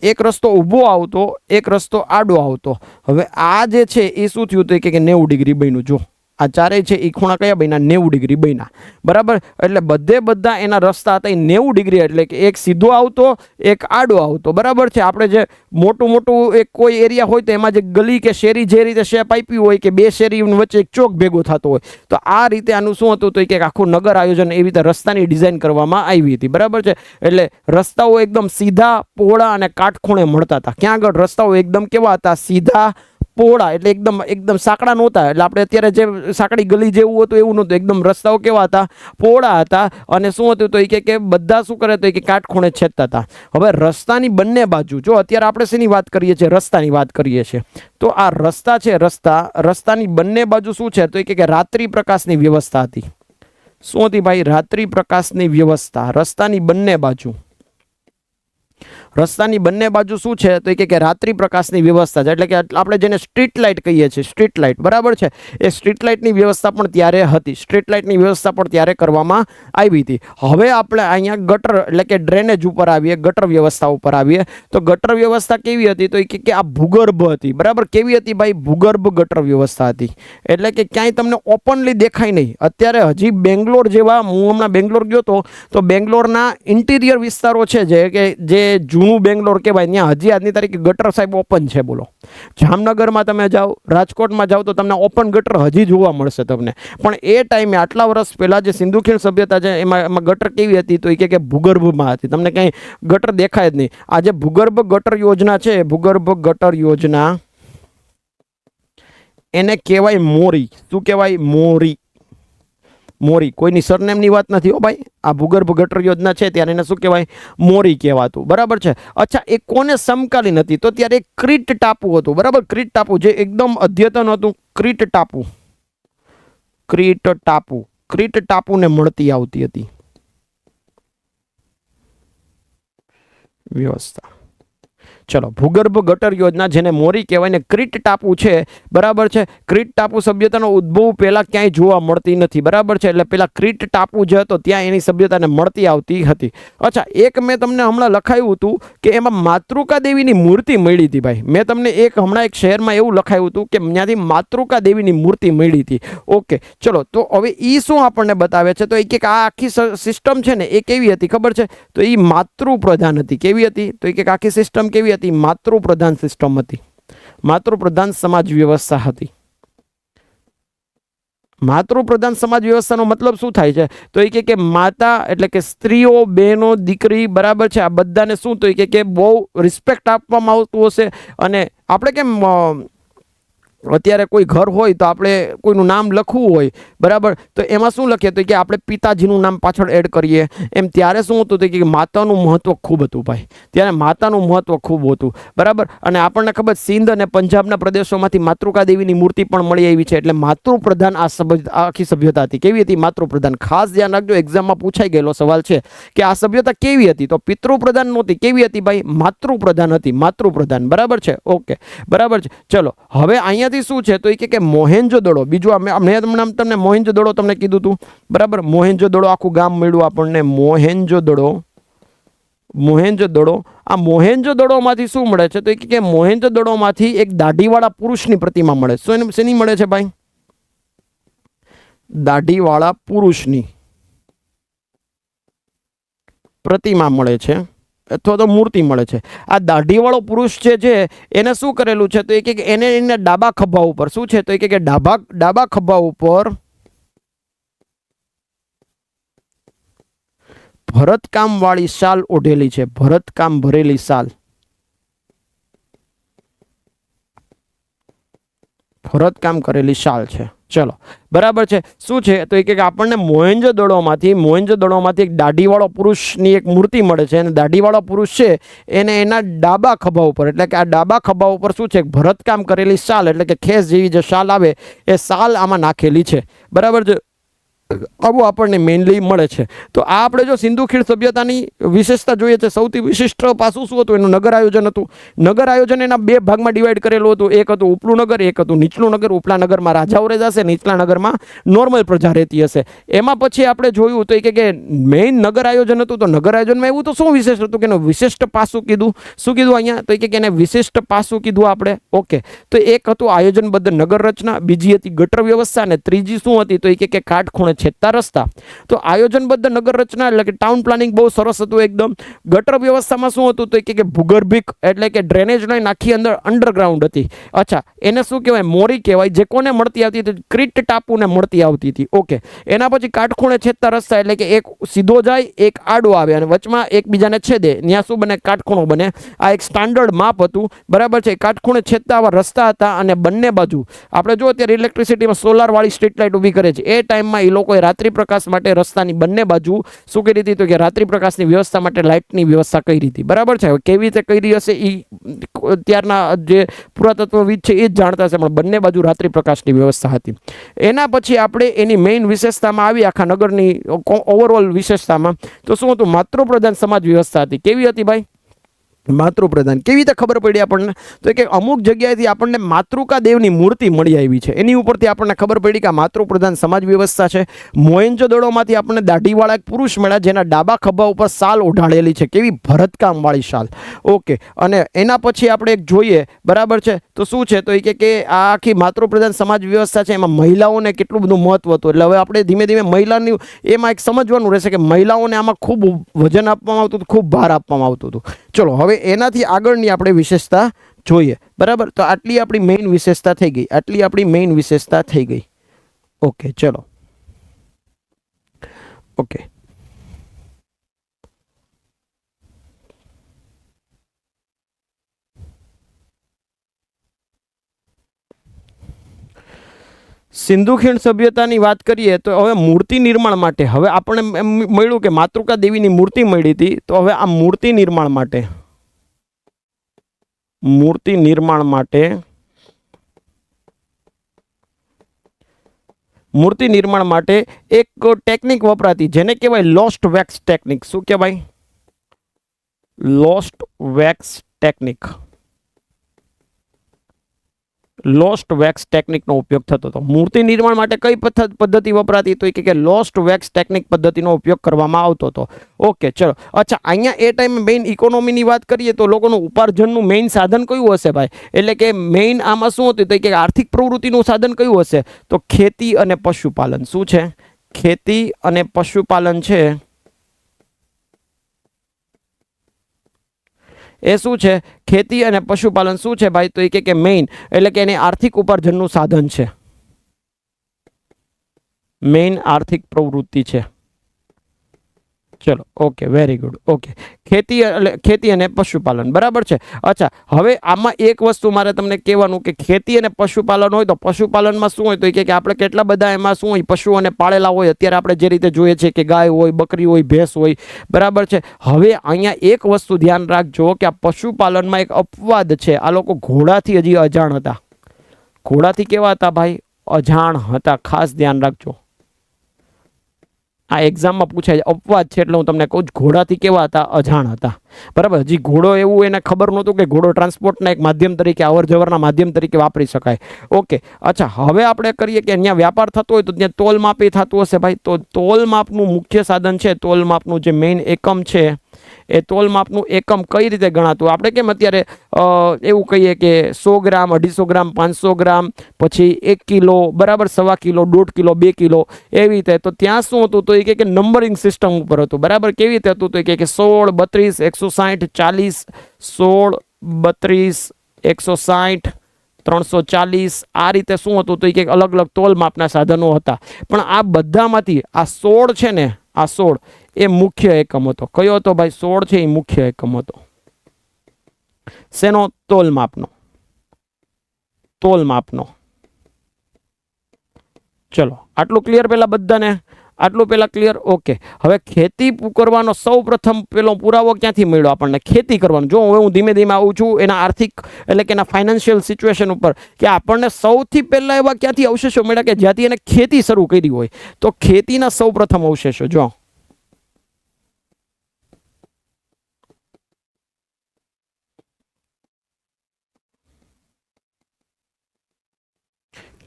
એક રસ્તો ઊભો આવતો, એક રસ્તો આડો આવતો. હવે આ જે છે એ શું થયું? તો કે 90 ડિગ્રી બન્યું. જો આ ચારેય છે એ ખૂણા કયા બન્યા? 90 ડિગ્રી બન્યા, બરાબર. એટલે બધા એના રસ્તા હતા 90 ડિગ્રી. એટલે કે એક સીધો આવતો, એક આડો આવતો, બરાબર છે. આપણે જે મોટું એક કોઈ એરિયા હોય તો એમાં જે ગલી કે શેરી જે રીતે શેપ આપી હોય કે 2 શેરી વચ્ચે એક ચોક ભેગો થતો હોય, તો આ રીતે આનું શું હતું? તો કે આખું નગર આયોજન એવી રીતે રસ્તાની ડિઝાઇન કરવામાં આવી હતી, બરાબર છે. એટલે રસ્તાઓ એકદમ સીધા, પહોળા અને કાટખૂણે મળતા હતા. ક્યાં આગળ રસ્તાઓ એકદમ કેવા હતા? સીધા, પહોળા. એટલે એકદમ સાંકડા નહોતા. એટલે આપણે અત્યારે જે સાંકડી ગલી જેવું હતું એવું નહોતું. એકદમ રસ્તાઓ કેવા હતા? પહોળા હતા. અને શું હતું? તો કે બધા શું કરે? તો કે કાટખૂણે છેદતા હતા. હવે રસ્તાની બંને બાજુ, જો અત્યારે આપણે શેની વાત કરીએ છીએ? રસ્તાની વાત કરીએ છીએ. તો આ રસ્તા છે, રસ્તાની બંને બાજુ શું છે? તો કે રાત્રિ પ્રકાશની વ્યવસ્થા હતી. શું હતી ભાઈ? રાત્રિ પ્રકાશની વ્યવસ્થા. રસ્તાની બંને બાજુ, રસ્તાની બંને બાજુ શું છે? તો કે રાત્રિ પ્રકાશની વ્યવસ્થા છે. એટલે કે આપણે જેને સ્ટ્રીટ લાઇટ કહીએ છીએ, સ્ટ્રીટ લાઇટ, બરાબર છે. એ સ્ટ્રીટ લાઇટની વ્યવસ્થા પણ ત્યારે હતી. સ્ટ્રીટ લાઇટની વ્યવસ્થા પણ ત્યારે કરવામાં આવી હતી. હવે આપણે અહીંયા ગટર એટલે કે ડ્રેનેજ ઉપર આવીએ, ગટર વ્યવસ્થા ઉપર આવીએ. તો ગટર વ્યવસ્થા કેવી હતી? તો કે આ ભૂગર્ભ હતી, બરાબર. કેવી હતી ભાઈ? ભૂગર્ભ ગટર વ્યવસ્થા હતી. એટલે કે ક્યાંય તમને ઓપનલી દેખાય નહીં. અત્યારે હજી બેંગ્લોર જેવા, હું હમણાં બેંગ્લોર ગયો તો બેંગ્લોરના ઇન્ટિરિયર વિસ્તારો છે જે જૂનું બેંગ્લોર કહેવાય, ત્યાં હજી આજની તારીખે ગટર સાહેબ ઓપન છે. બોલો, જામનગરમાં તમે જાઓ, રાજકોટમાં જાઓ તો તમને ઓપન ગટર હજી જોવા મળશે તમને. પણ એ ટાઈમે આટલા વર્ષ પહેલાં જે સિંધુ ખીણ સભ્યતા છે એમાં ગટર કેવી હતી? તો કે ભૂગર્ભમાં હતી. તમને કંઈ ગટર દેખાય જ નહીં. આ જે ભૂગર્ભ ગટર યોજના છે, ભૂગર્ભ ગટર યોજના, એને કહેવાય મોરી. શું કહેવાય? મોરી. મોરી. કોઈની સરનેમની વાત નથી હો ભાઈ. આ ભૂગર્ભ ગટર યોજના છે ત્યારે એને શું કહેવાય? મોરી કહેવાતું, બરાબર છે. અચ્છા, એ કોને સમકાલીન હતી? તો ત્યારે ક્રીટ ટાપુ હતું, બરાબર. ક્રીટ ટાપુ જે એકદમ અદ્યતન હતું. ક્રીટ ટાપુ, ક્રીટ ટાપુ, ક્રીટ ટાપુને મળતી આવતી હતી વ્યવસ્થા. ચલો, ભૂગર્ભ ગટર યોજના જેને મોરી કહેવાય ને ક્રીટ ટાપુ છે, બરાબર છે. ક્રીટ ટાપુ સભ્યતાનો ઉદ્ભવ પહેલા ક્યાંય જોવા મળતી નથી, બરાબર છે. એટલે પેલા ક્રીટ ટાપુ જે હતો ત્યાં એની સભ્યતાને મળતી આવતી હતી. અચ્છા, એક મેં તમને હમણાં લખાયું હતું કે એમાં માતૃકા દેવીની મૂર્તિ મળી હતી ભાઈ. મેં તમને હમણાં એક શહેરમાં એવું લખાયું હતું કે ત્યાંથી માતૃકા દેવીની મૂર્તિ મળી હતી. ઓકે, ચલો, તો હવે એ શું આપણને બતાવે છે? તો એ કે આ આખી સિસ્ટમ છે ને એ કેવી હતી ખબર છે? તો એ માતૃપ્રધાન હતી. કેવી હતી? તો એ કે આખી સિસ્ટમ કેવી હતી? માતૃપ્રધાન સિસ્ટમ હતી. માતૃપ્રધાન સમાજ વ્યવસ્થા હતી. માતૃપ્રધાન સમાજ વ્યવસ્થાનો મતલબ શું થાય છે? તો એ કે માતા એટલે કે સ્ત્રીઓ, બહેનો, દીકરી, બરાબર છે, આ બધાને શું તો એ કે બહુ રિસ્પેક્ટ આપવામાં આવતું હશે. અને આપણે કેમ અત્યારે કોઈ ઘર હોય તો આપણે કોઈનું નામ લખવું હોય, બરાબર, તો એમાં શું લખીએ? તો કે આપણે પિતાજીનું નામ પાછળ એડ કરીએ. એમ ત્યારે શું હતું? તો કે માતાનું મહત્વ ખૂબ હતું ભાઈ. ત્યારે માતાનું મહત્વ ખૂબ હતું, બરાબર. અને આપણને ખબર, સિંધ અને પંજાબના પ્રદેશોમાંથી માતૃકા દેવીની મૂર્તિ પણ મળી આવી છે. એટલે માતૃપ્રધાન આખી સભ્યતા હતી. કેવી હતી? માતૃપ્રધાન. ખાસ ધ્યાન રાખજો, એક્ઝામમાં પૂછાઈ ગયેલો સવાલ છે કે આ સભ્યતા કેવી હતી? તો પિતૃપ્રધાન નહોતી. કેવી હતી ભાઈ? માતૃપ્રધાન હતી. માતૃપ્રધાન, બરાબર છે. ઓકે, બરાબર છે. ચલો, હવે અહીંયા શું છે? તો એ કે મોહેન્જો-દડો. બીજું મેં તમને મોહેન્જો-દડો તમને કીધું હતું, બરાબર. મોહેન્જો-દડો આખું ગામ મળ્યું આપણને. મોહેન્જો-દડો. મોહેન્જો-દડો. આ મોહેન્જો-દડોમાંથી શું મળે છે? તો એ કે મોહેન્જો-દડોમાંથી એક દાઢીવાળા પુરુષની પ્રતિમા મળે. શેની મળે છે ભાઈ? દાઢીવાળા પુરુષની પ્રતિમા મળે છે, અથવા તો મૂર્તિ મળે છે. આ દાઢીવાળો પુરુષ છે એને શું કરેલું છે? તો એ કે એને એના ડાબા ખભા ઉપર શું છે? તો એ કે ડાબા ખભા ઉપર ભરતકામ વાળી શાલ ઓઢેલી છે. ભરતકામ ભરેલી શાલ. ભરતકામ કરેલી શાલ છે. ચલો, બરાબર છે. શું છે? તો એ કે આપણને મોહેન્જો-દડોમાંથી એક દાઢીવાળો પુરુષની એક મૂર્તિ મળે છે. અને દાઢીવાળો પુરુષ છે એને એના ડાબા ખભા ઉપર, એટલે કે આ ડાબા ખભા ઉપર શું છે? ભરતકામ કરેલી શાલ, એટલે કે ખેસ જેવી જે શાલ આવે એ શાલ આમાં નાખેલી છે, બરાબર છે. આવું આપણને મેઇનલી મળે છે. તો આ આપણે જો સિંધુ ખીણ સભ્યતાની વિશેષતા જોઈએ છે, સૌથી વિશિષ્ટ પાસું શું હતું? એનું નગર આયોજન હતું. નગર આયોજન એના બે ભાગમાં ડિવાઈડ કરેલું હતું. એક હતું ઉપલું નગર, એક હતું નીચલું નગર. ઉપલા નગરમાં રાજાઓ રહેતા હશે, નીચલા નગરમાં નોર્મલ પ્રજા રહેતી હશે. એમાં પછી આપણે જોયું તો કે મેઇન નગર આયોજન હતું. તો નગર આયોજનમાં એવું તો શું વિશેષ હતું કે એનું વિશિષ્ટ પાસું કીધું? શું કીધું અહીંયા? તો કે એને વિશિષ્ટ પાસું કીધું આપણે. ઓકે, તો એક હતું આયોજનબદ્ધ નગર રચના, બીજી હતી ગટર વ્યવસ્થા, અને ત્રીજી શું હતી? તો કે કાટખૂણે છેદતા રસ્તા. તો આયોજનબદ્ધ નગર રચના એટલે કે ટાઉન પ્લાનિંગ બહુ સરસ હતું એકદમ. ગટર વ્યવસ્થામાં શું હતું? તો કે ભૂગર્ભિક એટલે કે ડ્રેનેજ લાઈન આખી અંદર અંડરગ્રાઉન્ડ હતી. અચ્છા, એને શું કહેવાય? મોરી કહેવાય. જે કોને મળતી આવતી હતી? ક્રીટ ટાપુને મળતી આવતી હતી. ઓકે, એના પછી કાટખૂણે છેદતા રસ્તા, એટલે કે એક સીધો જાય, એક આડો આવે અને વચમાં એકબીજાને છેદે. ત્યાં શું બને? કાટખૂણો બને. આ એક સ્ટાન્ડર્ડ માપ હતું, બરાબર છે. કાટખૂણે છેદતા આવા રસ્તા હતા અને બંને બાજુ આપણે જો અત્યારે ઇલેક્ટ્રિસિટીમાં સોલાર વાળી સ્ટ્રીટ લાઇટ ઊભી કરે છે, એ ટાઈમમાં એ લોકોએ રાત્રિ પ્રકાશ માટે રસ્તાની બંને બાજુ શું કરી હતી? તો કે રાત્રિ પ્રકાશની વ્યવસ્થા માટે લાઇટની વ્યવસ્થા કરી હતી, બરાબર છે. હવે કેવી રીતે કરી હશે એ ત્યારના જે પુરાતત્વવિદ છે એ જ જાણતા હશે, પણ બંને બાજુ રાત્રિ પ્રકાશની વ્યવસ્થા હતી. એના પછી આપણે એની મેઇન વિશેષતામાં આવી, આખા નગરની ઓવરઓલ વિશેષતામાં. તો શું હતું? માતૃપ્રધાન સમાજ વ્યવસ્થા હતી. કેવી હતી ભાઈ? માતૃપ્રધાન. કેવી રીતે ખબર પડી આપણને? તો કે અમુક જગ્યાએથી આપણને માતૃકા દેવની મૂર્તિ મળી આવી છે. એની ઉપરથી આપણને ખબર પડી કે આ માતૃપ્રધાન સમાજ વ્યવસ્થા છે. મોહેન્જો-દડોમાંથી આપણને દાઢીવાળા એક પુરુષ મળ્યા જેના ડાબા ખભા ઉપર શાલ ઓઢાડેલી છે. કેવી? ભરતકામ વાળી શાલ. ઓકે, અને એના પછી આપણે એક જોઈએ, બરાબર છે. તો શું છે? તો એ કે આ આખી માતૃપ્રધાન સમાજ વ્યવસ્થા છે એમાં મહિલાઓને કેટલું બધું મહત્વ હતું. એટલે હવે આપણે ધીમે ધીમે મહિલાની એમાં એક સમજવાનું રહેશે કે મહિલાઓને આમાં ખૂબ વજન આપવામાં આવતું હતું, ખૂબ ભાર આપવામાં આવતું હતું. ચલો, હવે એનાથી આગળની આપણે વિશેષતા જોઈએ, બરાબર. તો આટલી આપણી મેઇન વિશેષતા થઈ ગઈ. આટલી આપણી મેઇન વિશેષતા થઈ ગઈ. ઓકે, ચલો. ઓકે, સિંધુ ખીણ સભ્યતાની વાત કરીએ તો હવે મૂર્તિ નિર્માણ માટે હવે આપણે એમ મળ્યું કે માતૃકા દેવીની મૂર્તિ મળી હતી. તો હવે આ મૂર્તિ નિર્માણ માટે એક ટેકનિક વપરાતી જેને કહેવાય લોસ્ટ વેક્સ ટેકનિક. શું કહેવાય? Lost wax technique, lost wax ટેકનિકનો ઉપયોગ થતો હતો. મૂર્તિ નિર્માણ માટે કઈ પદ્ધતિ વપરાતી? તો કે લોસ્ટ વેક્સ ટેકનિક પદ્ધતિનો ઉપયોગ કરવામાં આવતો હતો. ઓકે, ચલો. અચ્છા, અહીંયા એ ટાઈમે મેઇન ઇકોનોમીની વાત કરીએ તો લોકોનું ઉપાર્જનનું મેઇન સાધન કયું હશે ભાઈ? એટલે કે મેઇન આમાં શું હતું? તો કે આર્થિક પ્રવૃત્તિનું સાધન કયું હશે? તો ખેતી અને પશુપાલન. શું છે? ખેતી અને પશુપાલન છે એ શું છે? ખેતી અને પશુપાલન શું છે ભાઈ? તો એ કે મેઇન, એટલે કે એને આર્થિક ઉપાર્જનનું સાધન છે, મેઇન આર્થિક પ્રવૃત્તિ છે. ચલો, ઓકે, વેરી ગુડ. ઓકે, ખેતી અને પશુપાલન, બરાબર છે. અચ્છા, હવે આમાં એક વસ્તુ મારે તમને કહેવાનું કે ખેતી અને પશુપાલન હોય તો પશુપાલનમાં શું હોય? તો કે આપણે કેટલા બધા એમાં શું હોય? પશુઓને પાળેલા હોય. અત્યારે આપણે જે રીતે જોઈએ છે કે ગાય હોય, બકરી હોય, ભેંસ હોય, બરાબર છે. હવે અહીંયા એક વસ્તુ ધ્યાન રાખજો કે આ પશુપાલનમાં એક અપવાદ છે. આ લોકો ઘોડાથી હજી અજાણ હતા. ઘોડાથી કેવા હતા ભાઈ? અજાણ હતા. ખાસ ધ્યાન રાખજો. આ એક્ઝામમાં પૂછાય, અપવાદ છે એટલે હું તમને કહું, ઘોડાથી કેવા હતા? અજાણ હતા. બરાબર. હજી ઘોડો એવું એને ખબર નહોતું કે ઘોડો ટ્રાન્સપોર્ટના એક માધ્યમ તરીકે, અવર જવરના માધ્યમ તરીકે વાપરી શકાય. ઓકે, અચ્છા, હવે આપણે કરીએ કે અહીંયા વ્યાપાર થતો હોય તો ત્યાં તોલ માપી થતું હશે ભાઈ. તો તોલ માપનું મુખ્ય સાધન છે, તોલ માપનું જે મેઇન એકમ છે એ તોલ માપનું એકમ કઈ રીતે ગણાતું? આપણે કેમ અત્યારે એવું કહીએ કે 100 ગ્રામ, 250 ગ્રામ, 500 ગ્રામ, પછી 1 કિલો, બરાબર, 1.25 કિલો, 1.5 કિલો, 2 કિલો, એવી રીતે. તો ત્યાં શું હતું? તો એ કે નંબરિંગ સિસ્ટમ ઉપર હતું. બરાબર. કેવી રીતે હતું? તો કે 16, 32, 160, 40, 16, 32, 160, 340, આ રીતે શું હતું? તો કે અલગ અલગ તોલ માપના સાધનો હતા. પણ આ બધામાંથી આ 16 છે ને, આ 16 એ મુખ્ય એકમ હતો. કયો હતો ભાઈ? 16 છે એ મુખ્ય એકમ હતો. શેનો? તોલ માપનો. તોલ માપનો. ચલો, આટલું ક્લિયર પેલા બધાને? આટલું પેલા ક્લિયર? ઓકે. હવે ખેતી કરવાનો સૌ પ્રથમ પેલો પુરાવો ક્યાંથી મળ્યો આપણને? ખેતી કરવાનો. જો હું ધીમે ધીમે આવું છું એના આર્થિક, એટલે કે એના ફાઇનાન્શિયલ સિચ્યુએશન ઉપર, કે આપણને સૌથી પહેલા એવા ક્યાંથી અવશેષો મળ્યા કે જ્યાંથી એને ખેતી શરૂ કરી હોય? તો ખેતીના સૌ પ્રથમ અવશેષો જો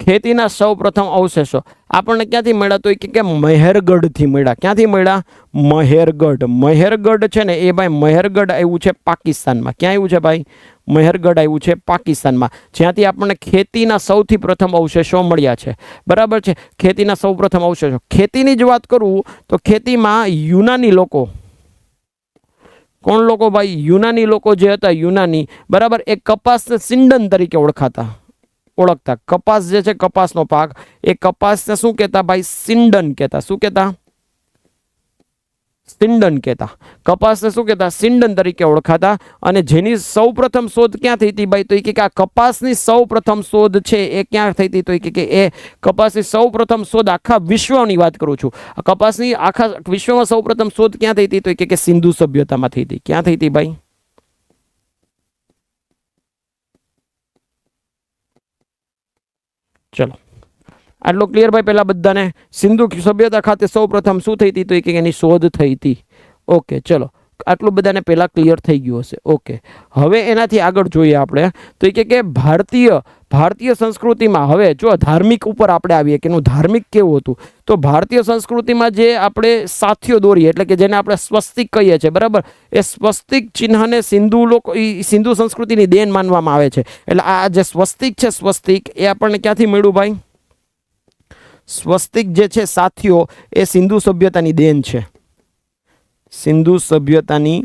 ખેતીના સૌ પ્રથમ અવશેષો આપણને ક્યાંથી મળ્યા? તો કે મહેરગઢથી મળ્યા. ક્યાંથી મળ્યા? મહેરગઢ. મહેરગઢ છે ને એ ભાઈ, મહેરગઢ આવ્યું છે પાકિસ્તાનમાં. ક્યાં આવ્યું છે ભાઈ? મહેરગઢ આવ્યું છે પાકિસ્તાનમાં, જ્યાંથી આપણને ખેતીના સૌથી પ્રથમ અવશેષો મળ્યા છે. બરાબર છે. ખેતીના સૌ પ્રથમ અવશેષો. ખેતીની જ વાત કરું તો ખેતીમાં યુનાની લોકો, કોણ લોકો ભાઈ? યુનાની લોકો જે હતા, યુનાની, બરાબર, એ કપાસને સિંડન તરીકે ઓળખતા. કપાસ જે છે, કપાસનો પાક, એ કપાસને શું કહેતા ભાઈ? સિંડન કહેતા. શું કહેતા? સિંડન કહેતા. કપાસને શું કહેતા? સિંડન તરીકે ઓળખાતા. અને જેની સૌ પ્રથમ શોધ ક્યાં થઈ હતી ભાઈ? તો એ કે આ કપાસની સૌ પ્રથમ શોધ છે એ ક્યાં થઈ હતી? તો એ કે એ કપાસની સૌ પ્રથમ શોધ, આખા વિશ્વની વાત કરું છું, કપાસની આખા વિશ્વમાં સૌ પ્રથમ શોધ ક્યાં થઈ હતી? તો એ કે સિંધુ સભ્યતામાં થઈ હતી. ક્યાં થઈ હતી ભાઈ? ચલો, આટલો ક્લિયર ભાઈ પેલા બધાને? સિંધુ સભ્યતા ખાતે સૌ પ્રથમ શું થઈ હતી? તો કે એની શોધ થઈ હતી. ઓકે, ચલો, આટલું બધાને પેલા ક્લિયર થઈ ગયું હશે. ઓકે, હવે એનાથી આગળ જોઈએ આપણે. તો એ કે ભારતીય સંસ્કૃતિમાં, હવે જો ધાર્મિક ઉપર આપણે આવીએ કે એનું ધાર્મિક કેવું હતું? તો ભારતીય સંસ્કૃતિમાં જે આપણે સાથીઓ દોરીએ, એટલે કે જેને આપણે સ્વસ્તિક કહીએ છીએ, બરાબર, એ સ્વસ્તિક ચિહ્નને સિંધુ સંસ્કૃતિની દેન માનવામાં આવે છે. એટલે આ જે સ્વસ્તિક છે, સ્વસ્તિક એ આપણને ક્યાંથી મળ્યું ભાઈ? સ્વસ્તિક જે છે સાથીઓ, એ સિંધુ સભ્યતાની દેન છે. સિંધુ સભ્યતાની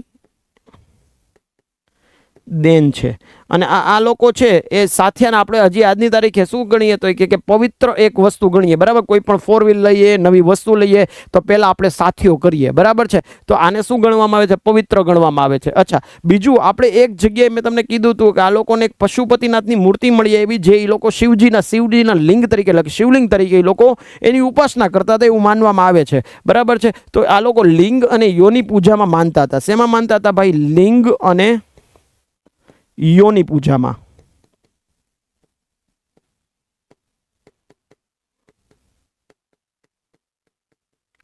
દેન છે. અને આ લોકો છે એ સાથિયાને આપણે હજી આજની તારીખે શું ગણીએ? તો કે પવિત્ર એક વસ્તુ ગણીએ. બરાબર. કોઈ પણ 4 વ્હીલ લઈએ, નવી વસ્તુ લઈએ તો પહેલા આપણે સાથીઓ કરીએ. બરાબર છે. તો આને શું ગણવામાં આવે છે? પવિત્ર ગણવામાં આવે છે. અચ્છા, બીજું આપણે એક જગ્યાએ મેં તમને કીધું હતું કે આ લોકોને એક પશુપતિનાથની મૂર્તિ મળી એવી, જે એ લોકો શિવજીના લિંગ તરીકે, શિવલિંગ તરીકે એ લોકો એની ઉપાસના કરતા હતા એવું માનવામાં આવે છે. બરાબર છે. તો આ લોકો લિંગ અને યોની પૂજામાં માનતા હતા. શેમાં માનતા હતા ભાઈ? લિંગ અને યોની પૂજામાં.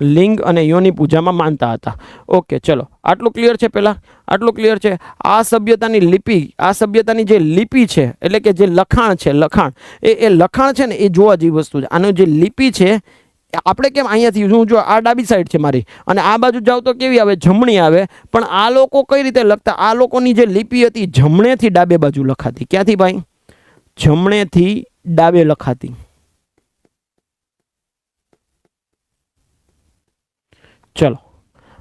લિંગ અને યોની પૂજામાં માનતા હતા. ઓકે, ચલો આટલું ક્લિયર છે. પહેલાં આટલું ક્લિયર છે. આ સભ્યતાની લિપિ, આ સભ્યતાની જે લિપિ છે એટલે કે જે લખાણ છે, લખાણ એ લખાણ છે ને એ જોવા જેવી વસ્તુ છે. આનો જે લિપિ છે આપણે કેમ અહીંયાથી હું જો આ ડાબી સાઈડ છે મારી અને આ બાજુ જાવ તો કેવી આવે? જમણી આવે. પણ આ લોકો કઈ રીતે લખતા? આ લોકોની જે લિપિ હતી જમણેથી ડાબે બાજુ લખાતી. ક્યાંથી ભાઈ? જમણેથી ડાબે લખાતી. ચલો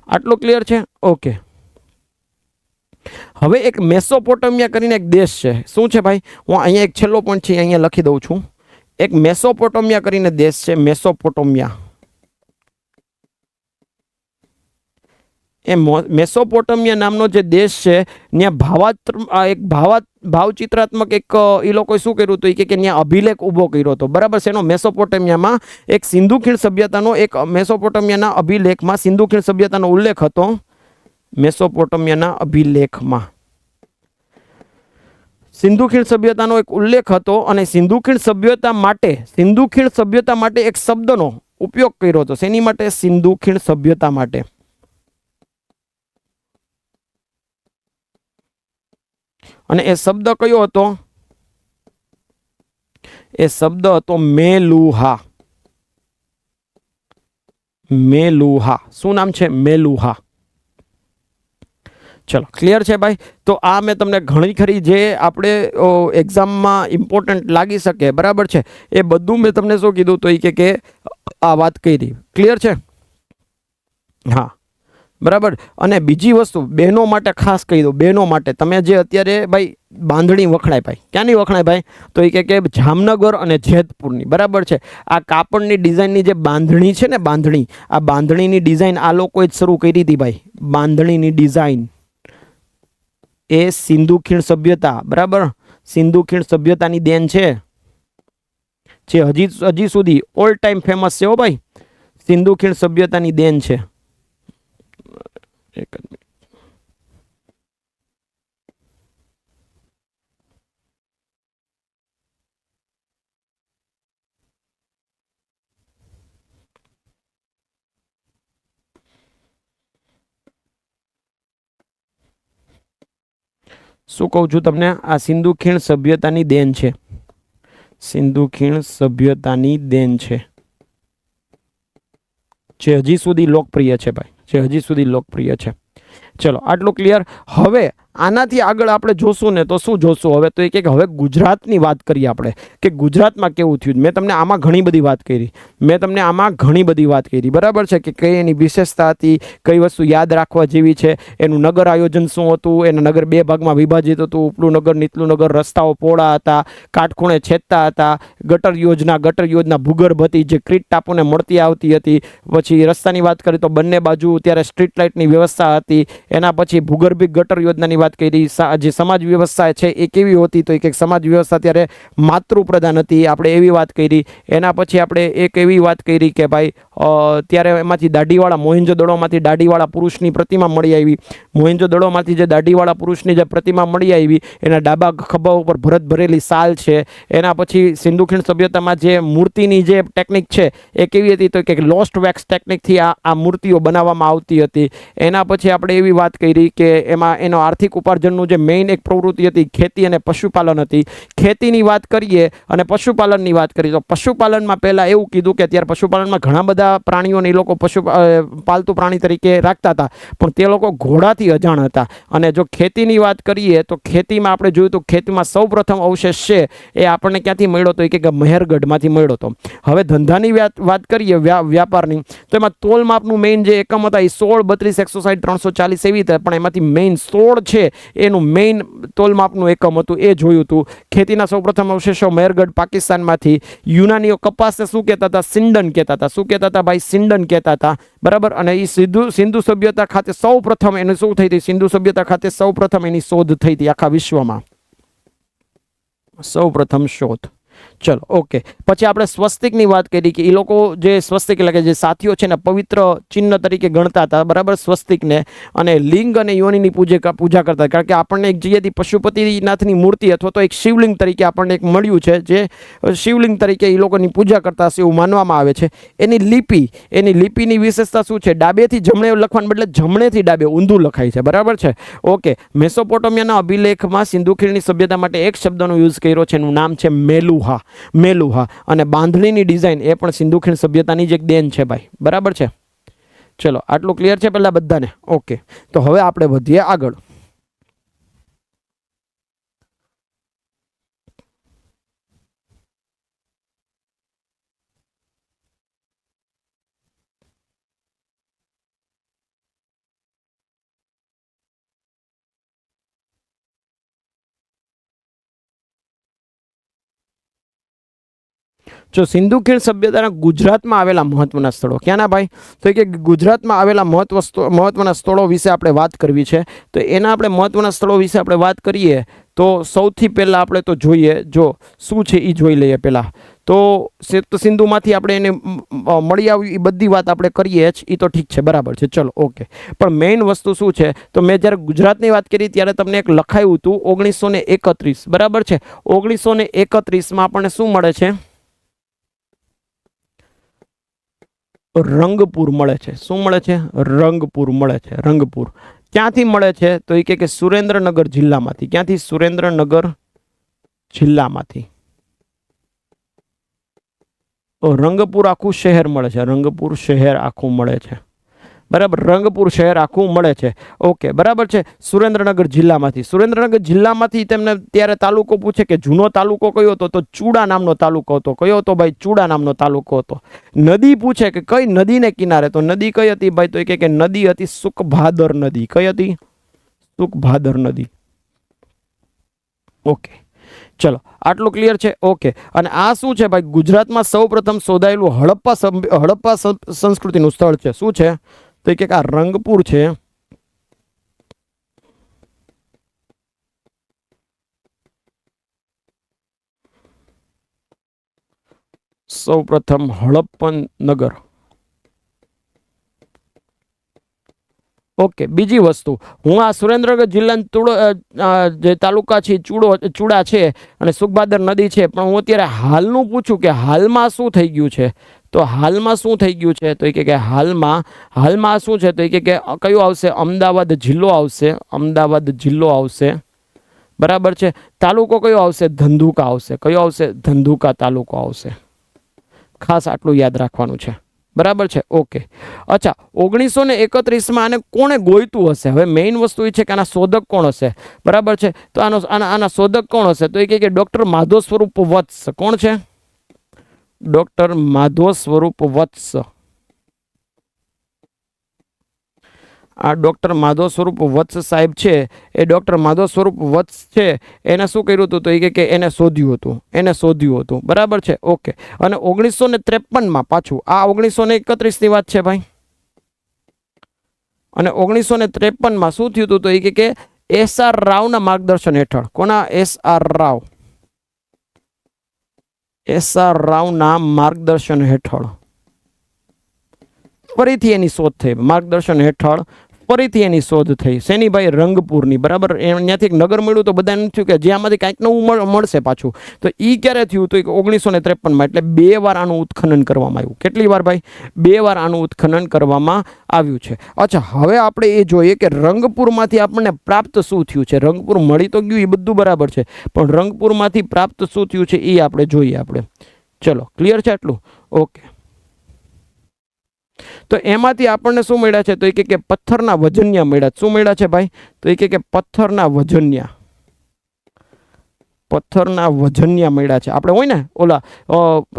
આટલું ક્લિયર છે. ઓકે, હવે એક મેસોપોટેમિયા કરીને એક દેશ છે. શું છે ભાઈ? હું અહીંયા એક છેલ્લો પોઈન્ટ છે અહીંયા લખી દઉં છું. એક મેસોપોટેમિયા કરીને દેશ છે. મેસોપોટેમિયા. એ મેસોપોટેમિયા નામનો જે દેશ છે ત્યાં ભાવચિત્રાત્મક એક એ લોકોએ શું કર્યું હતું કે ત્યાં અભિલેખ ઊભો કર્યો હતો. બરાબર છે. એનો મેસોપોટેમિયામાં એક સિંધુ ખીણ સભ્યતાનો એક મેસોપોટેમિયાના અભિલેખમાં સિંધુ ખીણ સભ્યતાનો ઉલ્લેખ હતો. મેસોપોટેમિયાના અભિલેખમાં સિંધુ ખીણ સભ્યતાનો એક ઉલ્લેખ હતો અને સિંધુ ખીણ સભ્યતા માટે એક શબ્દનો ઉપયોગ કર્યો હતો. શેની માટે? સિંધુ ખીણ સભ્યતા માટે. અને એ શબ્દ કયો હતો? એ શબ્દ હતો મેલુહા. મેલુહા. શું નામ છે? મેલુહા. ચલો ક્લિયર છે ભાઈ. તો આ મેં તમને ઘણી ખરી જે આપણે એક્ઝામમાં ઇમ્પોર્ટન્ટ લાગી શકે, બરાબર છે, એ બધું મેં તમને શું કીધું તો એ કે આ વાત કરી. ક્લિયર છે? હા, બરાબર. અને બીજી વસ્તુ બહેનો માટે ખાસ કહી દઉં. બહેનો માટે તમે જે અત્યારે ભાઈ બાંધણી વખણાય ભાઈ, ક્યાંની વખણાય ભાઈ? તો એ કે જામનગર અને જેતપુરની. બરાબર છે. આ કાપડની ડિઝાઇનની જે બાંધણી છે ને, બાંધણી, આ બાંધણીની ડિઝાઇન આ લોકોએ જ શરૂ કરી હતી ભાઈ. બાંધણીની ડિઝાઇન એ સિંધુ ખીણ સભ્યતા, બરાબર, સિંધુ ખીણ સભ્યતાની દેન છે જે હજી સુધી ઓલ ટાઈમ ફેમસ છે. હો ભાઈ, સિંધુ ખીણ સભ્યતાની દેન છે. એક મિનિટ. શું કહું છું તમને? આ સિંધુ ખીણ સભ્યતાની દેન છે. સિંધુ ખીણ સભ્યતાની દેન છે જે હજી સુધી લોકપ્રિય છે ભાઈ, જે હજી સુધી લોકપ્રિય છે. ચલો આટલું ક્લિયર. હવે આનાથી આગળ આપણે જોશું ને તો શું જોશું? હવે તો એક હવે ગુજરાતની વાત કરીએ આપણે કે ગુજરાતમાં કેવું થયું. મેં તમને આમાં ઘણી બધી વાત કરી. બરાબર છે કે કઈ એની વિશેષતા હતી, કઈ વસ્તુ યાદ રાખવા જેવી છે, એનું નગર આયોજન શું હતું, એના નગર 2 ભાગમાં વિભાજિત હતું. ઉપલું નગર, નીચલું નગર, રસ્તાઓ પહોળા હતા, કાટખૂણે છેદતા હતા, ગટર યોજના ભૂગર્ભ હતી જે ક્રીટ ટાપુને મળતી આવતી હતી. પછી રસ્તાની વાત કરીએ તો બંને બાજુ ત્યારે સ્ટ્રીટ લાઇટની વ્યવસ્થા હતી. એના પછી ભૂગર્ભિક ગટર યોજનાની વાત કરી. જે સમાજ વ્યવસ્થા છે એ કેવી હતી? તો એક સમાજ વ્યવસ્થા ત્યારે માતૃપ્રધાન હતી, આપણે એવી વાત કરી. એના પછી આપણે એક એવી વાત કરી કે ભાઈ ત્યારે એમાંથી દાઢીવાળા, મોહેંજો-દડોમાંથી દાઢીવાળા પુરુષની પ્રતિમા મળી આવી. મોહેંજો-દડોમાંથી જે દાઢીવાળા પુરુષની જે પ્રતિમા મળી આવી એના ડાબા ખભા ઉપર ભરત ભરેલી સાલ છે. એના પછી સિંધુ ખીણ સભ્યતામાં જે મૂર્તિની જે ટેકનિક છે એ કેવી હતી? તો કે લોસ્ટ વેક્સ ટેકનિકથી આ મૂર્તિઓ બનાવવામાં આવતી હતી. એના પછી આપણે એવી વાત કરી કે એમાં એનો આર્થિક ઉપાર્જનનું જે મેઇન એક પ્રવૃત્તિ હતી ખેતી અને પશુપાલન હતી. ખેતીની વાત કરીએ અને પશુપાલનની વાત કરીએ તો પશુપાલનમાં પહેલાં એવું કીધું કે અત્યારે પશુપાલનમાં ઘણા બધા પ્રાણીઓને એ લોકો પાલતુ પ્રાણી તરીકે રાખતા હતા, પણ તે લોકો ઘોડાથી અજાણ હતા. અને જો ખેતીની વાત કરીએ તો ખેતીમાં આપણે જોયું તો ખેતીમાં સૌપ્રથમ અવશેષ છે એ આપણને ક્યાંથી મળ્યો તો કે મહેરગઢમાંથી મળ્યો હતો. હવે ધંધાની વાત કરીએ, વ્યાપારની, તો એમાં તોલ માપનું મેઇન જે એકમ હતા એ 16, 32, 160, 340 એવી રીતે, પણ એમાંથી મેઇન 16 છે એનું મેઇન તોલ માપનું એકમ હતું એ જોયું હતું. ખેતીના સૌપ્રથમ અવશેષો મહેરગઢ પાકિસ્તાનમાંથી. યુનાનીઓ કપાસને શું કહેતા હતા? સિંડન કહેતા હતા. શું કહેતા હતા ભાઈ? સિંડન કહેતા હતા. બરાબર. અને એ સિંધુ સભ્યતા ખાતે સૌપ્રથમ એનું શું થઈ હતી? સિંધુ સભ્યતા ખાતે સૌપ્રથમ એની શોધ થઈ હતી આખા વિશ્વમાં. સૌપ્રથમ શોધ. ચલો ઓકે, પછી આપણે સ્વસ્તિકની વાત કરી કે એ લોકો જે સ્વસ્તિક એટલે કે જે સાથીઓ છે ને પવિત્ર ચિહ્ન તરીકે ગણતા હતા, બરાબર, સ્વસ્તિકને, અને લિંગ અને યોનિની પૂજા કરતા, કારણ કે આપણને એક જગ્યાએથી પશુપતિનાથની મૂર્તિ અથવા તો એક શિવલિંગ તરીકે આપણને એક મળ્યું છે, જે શિવલિંગ તરીકે એ લોકોની પૂજા કરતા હશે એવું માનવામાં આવે છે. એની લિપિની વિશેષતા શું છે? ડાબેથી જમણે લખવાને બદલે જમણેથી ડાબે ઊંધું લખાય છે, બરાબર છે. ઓકે, મેસોપોટેમિયાના અભિલેખમાં સિંધુ ખીણની સભ્યતા માટે એક શબ્દનો યુઝ કર્યો છે, એનું નામ છે મેલુહા. અને બાંધણીની ડિઝાઇન એ પણ સિંધુ ખીણ સભ્યતાની જ એક દેન છે ભાઈ, બરાબર છે. ચલો આટલું ક્લિયર છે પહેલા બધાને? ઓકે, તો હવે આપણે વધીએ આગળ. જો સિંધુ ખીણ સભ્યતાના ગુજરાતમાં આવેલા મહત્વના સ્થળો ક્યાંના ભાઈ? તો કે ગુજરાતમાં આવેલા મહત્વના સ્થળો વિશે આપણે વાત કરવી છે. તો એના આપણે મહત્વના સ્થળો વિશે આપણે વાત કરીએ તો સૌથી પહેલાં આપણે તો જોઈએ, જો શું છે એ જોઈ લઈએ પહેલાં. તો સિંધુમાંથી આપણે એને મળી આવ્યું એ બધી વાત આપણે કરીએ જ, એ તો ઠીક છે, બરાબર છે, ચલો ઓકે. પણ મેઇન વસ્તુ શું છે? તો મેં જ્યારે ગુજરાતની વાત કરી ત્યારે તમને એક લખાયું હતું 1931, બરાબર છે. 1931માં આપણને શું મળે છે? રંગપુર મળે છે. શું મળે છે? રંગપુર મળે છે. રંગપુર ક્યાંથી મળે છે? તો એ કે સુરેન્દ્રનગર જિલ્લામાંથી. ક્યાંથી? સુરેન્દ્રનગર જિલ્લામાંથી. રંગપુર આખું શહેર મળે છે. રંગપુર શહેર આખું મળે છે, બરાબર. રંગપુર શહેર આખું મળે છે. ઓકે, બરાબર છે. સુરેન્દ્રનગર જિલ્લામાંથી. સુરેન્દ્રનગર જિલ્લામાંથી તેમને ત્યારે તાલુકો પૂછે કે જૂનો તાલુકો કયો હતો? તો ચૂડા નામનો તાલુકો હતો. કયો હતો ભાઈ? ચૂડા નામનો તાલુકો હતો. નદી પૂછે કે કઈ નદીને કિનારે? તો નદી કઈ હતી ભાઈ? તો એ કે નદી હતી સુખભાદર નદી. કઈ હતી? સુખભાદર નદી. ઓકે, ચલો આટલું ક્લિયર છે. ઓકે, અને આ શું છે ભાઈ? ગુજરાતમાં સૌપ્રથમ શોધાયેલું હડપ્પા સંસ્કૃતિનું સ્થળ છે. શું છે? તો કે આ રંગપુર છે. સૌપ્રથમ હડપ્પન નગર. ઓકે, બીજી વસ્તુ, હું આ સુરેન્દ્રનગર જિલ્લાના જે તાલુકા છે ચૂડા છે અને સુખભાદર નદી છે, પણ હું અત્યારે હાલનું પૂછું કે હાલમાં શું થઈ ગયું છે? તો હાલમાં શું થઈ ગયું છે? તો એ કે હાલમાં શું છે? તો એ કે કયું આવશે? અમદાવાદ જિલ્લો આવશે. અમદાવાદ જિલ્લો આવશે, બરાબર છે. તાલુકો કયો આવશે? ધંધુકા આવશે. કયો આવશે? ધંધુકા તાલુકો આવશે. ખાસ આટલું યાદ રાખવાનું છે, બરાબર છે. ઓકે, અચ્છા, 1931માં આને કોણે ગોઈતું હશે? હવે મેઇન વસ્તુ એ છે કે આના શોધક કોણ હશે, બરાબર છે. તો આના શોધક કોણ હશે? તો એ કે ડોક્ટર માધવ સ્વરૂપ વત્સ. કોણ છે? ડોક્ટર માધવ સ્વરૂપ વત્સ. આ ડોક્ટર માધવ સ્વરૂપ વત્સ સાહેબ છે, એ ડોક્ટર માધવ સ્વરૂપ વત્સ છે, એને શું કર્યું હતું? તો એ કે એને શોધ્યું હતું, બરાબર છે. ઓકે, અને 1953માં પાછું, આ 1931ની વાત છે ભાઈ, અને 1953માં શું થયું હતું? તો એ કે SR રાવના માર્ગદર્શન હેઠળ. કોના? SR રાવ. SR રાવના માર્ગદર્શન હેઠળ ફરીથી એની શોધ થઈ. માર્ગદર્શન હેઠળ ફરીથી એની શોધ થઈ. શેની ભાઈ? રંગપુરની, બરાબર. ત્યાંથી એક નગર મળ્યું તો બધાને થયું કે જ્યાંમાંથી કાંઈક નવું મળશે પાછું. તો એ ક્યારે થયું? તો 1953માં. એટલે 2 વાર આનું ઉત્ખનન કરવામાં આવ્યું. કેટલી વાર ભાઈ? 2 વાર આનું ઉત્ખનન કરવામાં આવ્યું છે. અચ્છા, હવે આપણે એ જોઈએ કે રંગપુરમાંથી આપણને પ્રાપ્ત શું થયું છે. રંગપુર મળી તો ગયું, એ બધું બરાબર છે, પણ રંગપુરમાંથી પ્રાપ્ત શું થયું છે એ આપણે જોઈએ. આપણે ચલો, ક્લિયર છે આટલું? ઓકે, તો એમાંથી આપણને શું મળ્યા છે? તો એ કે પથ્થરના વજનિયા મળ્યા. શું મળ્યા છે ભાઈ? તો એ કે પથ્થરના વજનિયા. મળ્યા છે. આપણે હોય ને ઓલા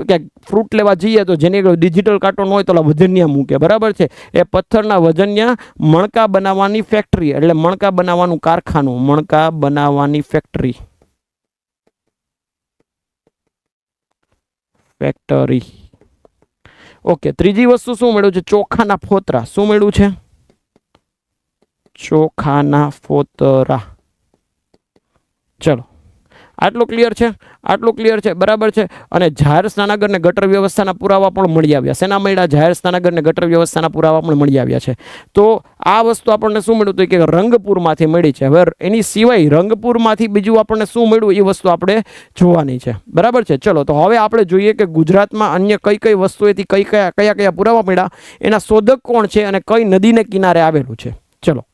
ક્યાંક ફ્રૂટ લેવા જઈએ તો જેની ડિજિટલ કાર્ટૂન હોય તો ઓલા વજનિયા મૂકે, બરાબર છે. એ પથ્થરના વજનિયા મણકા બનાવવાની ફેક્ટરી, એટલે મણકા બનાવવાનું કારખાનું, મણકા બનાવવાની ફેક્ટરી. ઓકે, ત્રીજી વસ્તુ શું મળ્યું છે? ચોખાના ફોતરા. શું મળ્યું છે? ચોખાના ફોતરા. ચલો, આટલું ક્લિયર છે, આટલું ક્લિયર છે, બરાબર છે. અને જાહેર સ્નાનાગર ને ગટર વ્યવસ્થાના પુરાવા પણ મળી આવ્યા. શેના મળ્યા? જાહેર સ્નાનાગર ને ગટર વ્યવસ્થાના પુરાવા પણ મળી આવ્યા છે. તો આ વસ્તુ આપણને શું મળ્યું હતું કે રંગપુરમાંથી મળી છે. હવે એની સિવાય રંગપુરમાંથી બીજું આપણને શું મળ્યું એ વસ્તુ આપણે જોવાની છે, બરાબર છે. ચલો તો હવે આપણે જોઈએ કે ગુજરાતમાં અન્ય કઈ કઈ વસ્તુએથી કયા કયા પુરાવા મળ્યા, એના શોધક કોણ છે અને કઈ નદીને કિનારે આવેલું છે. ચલો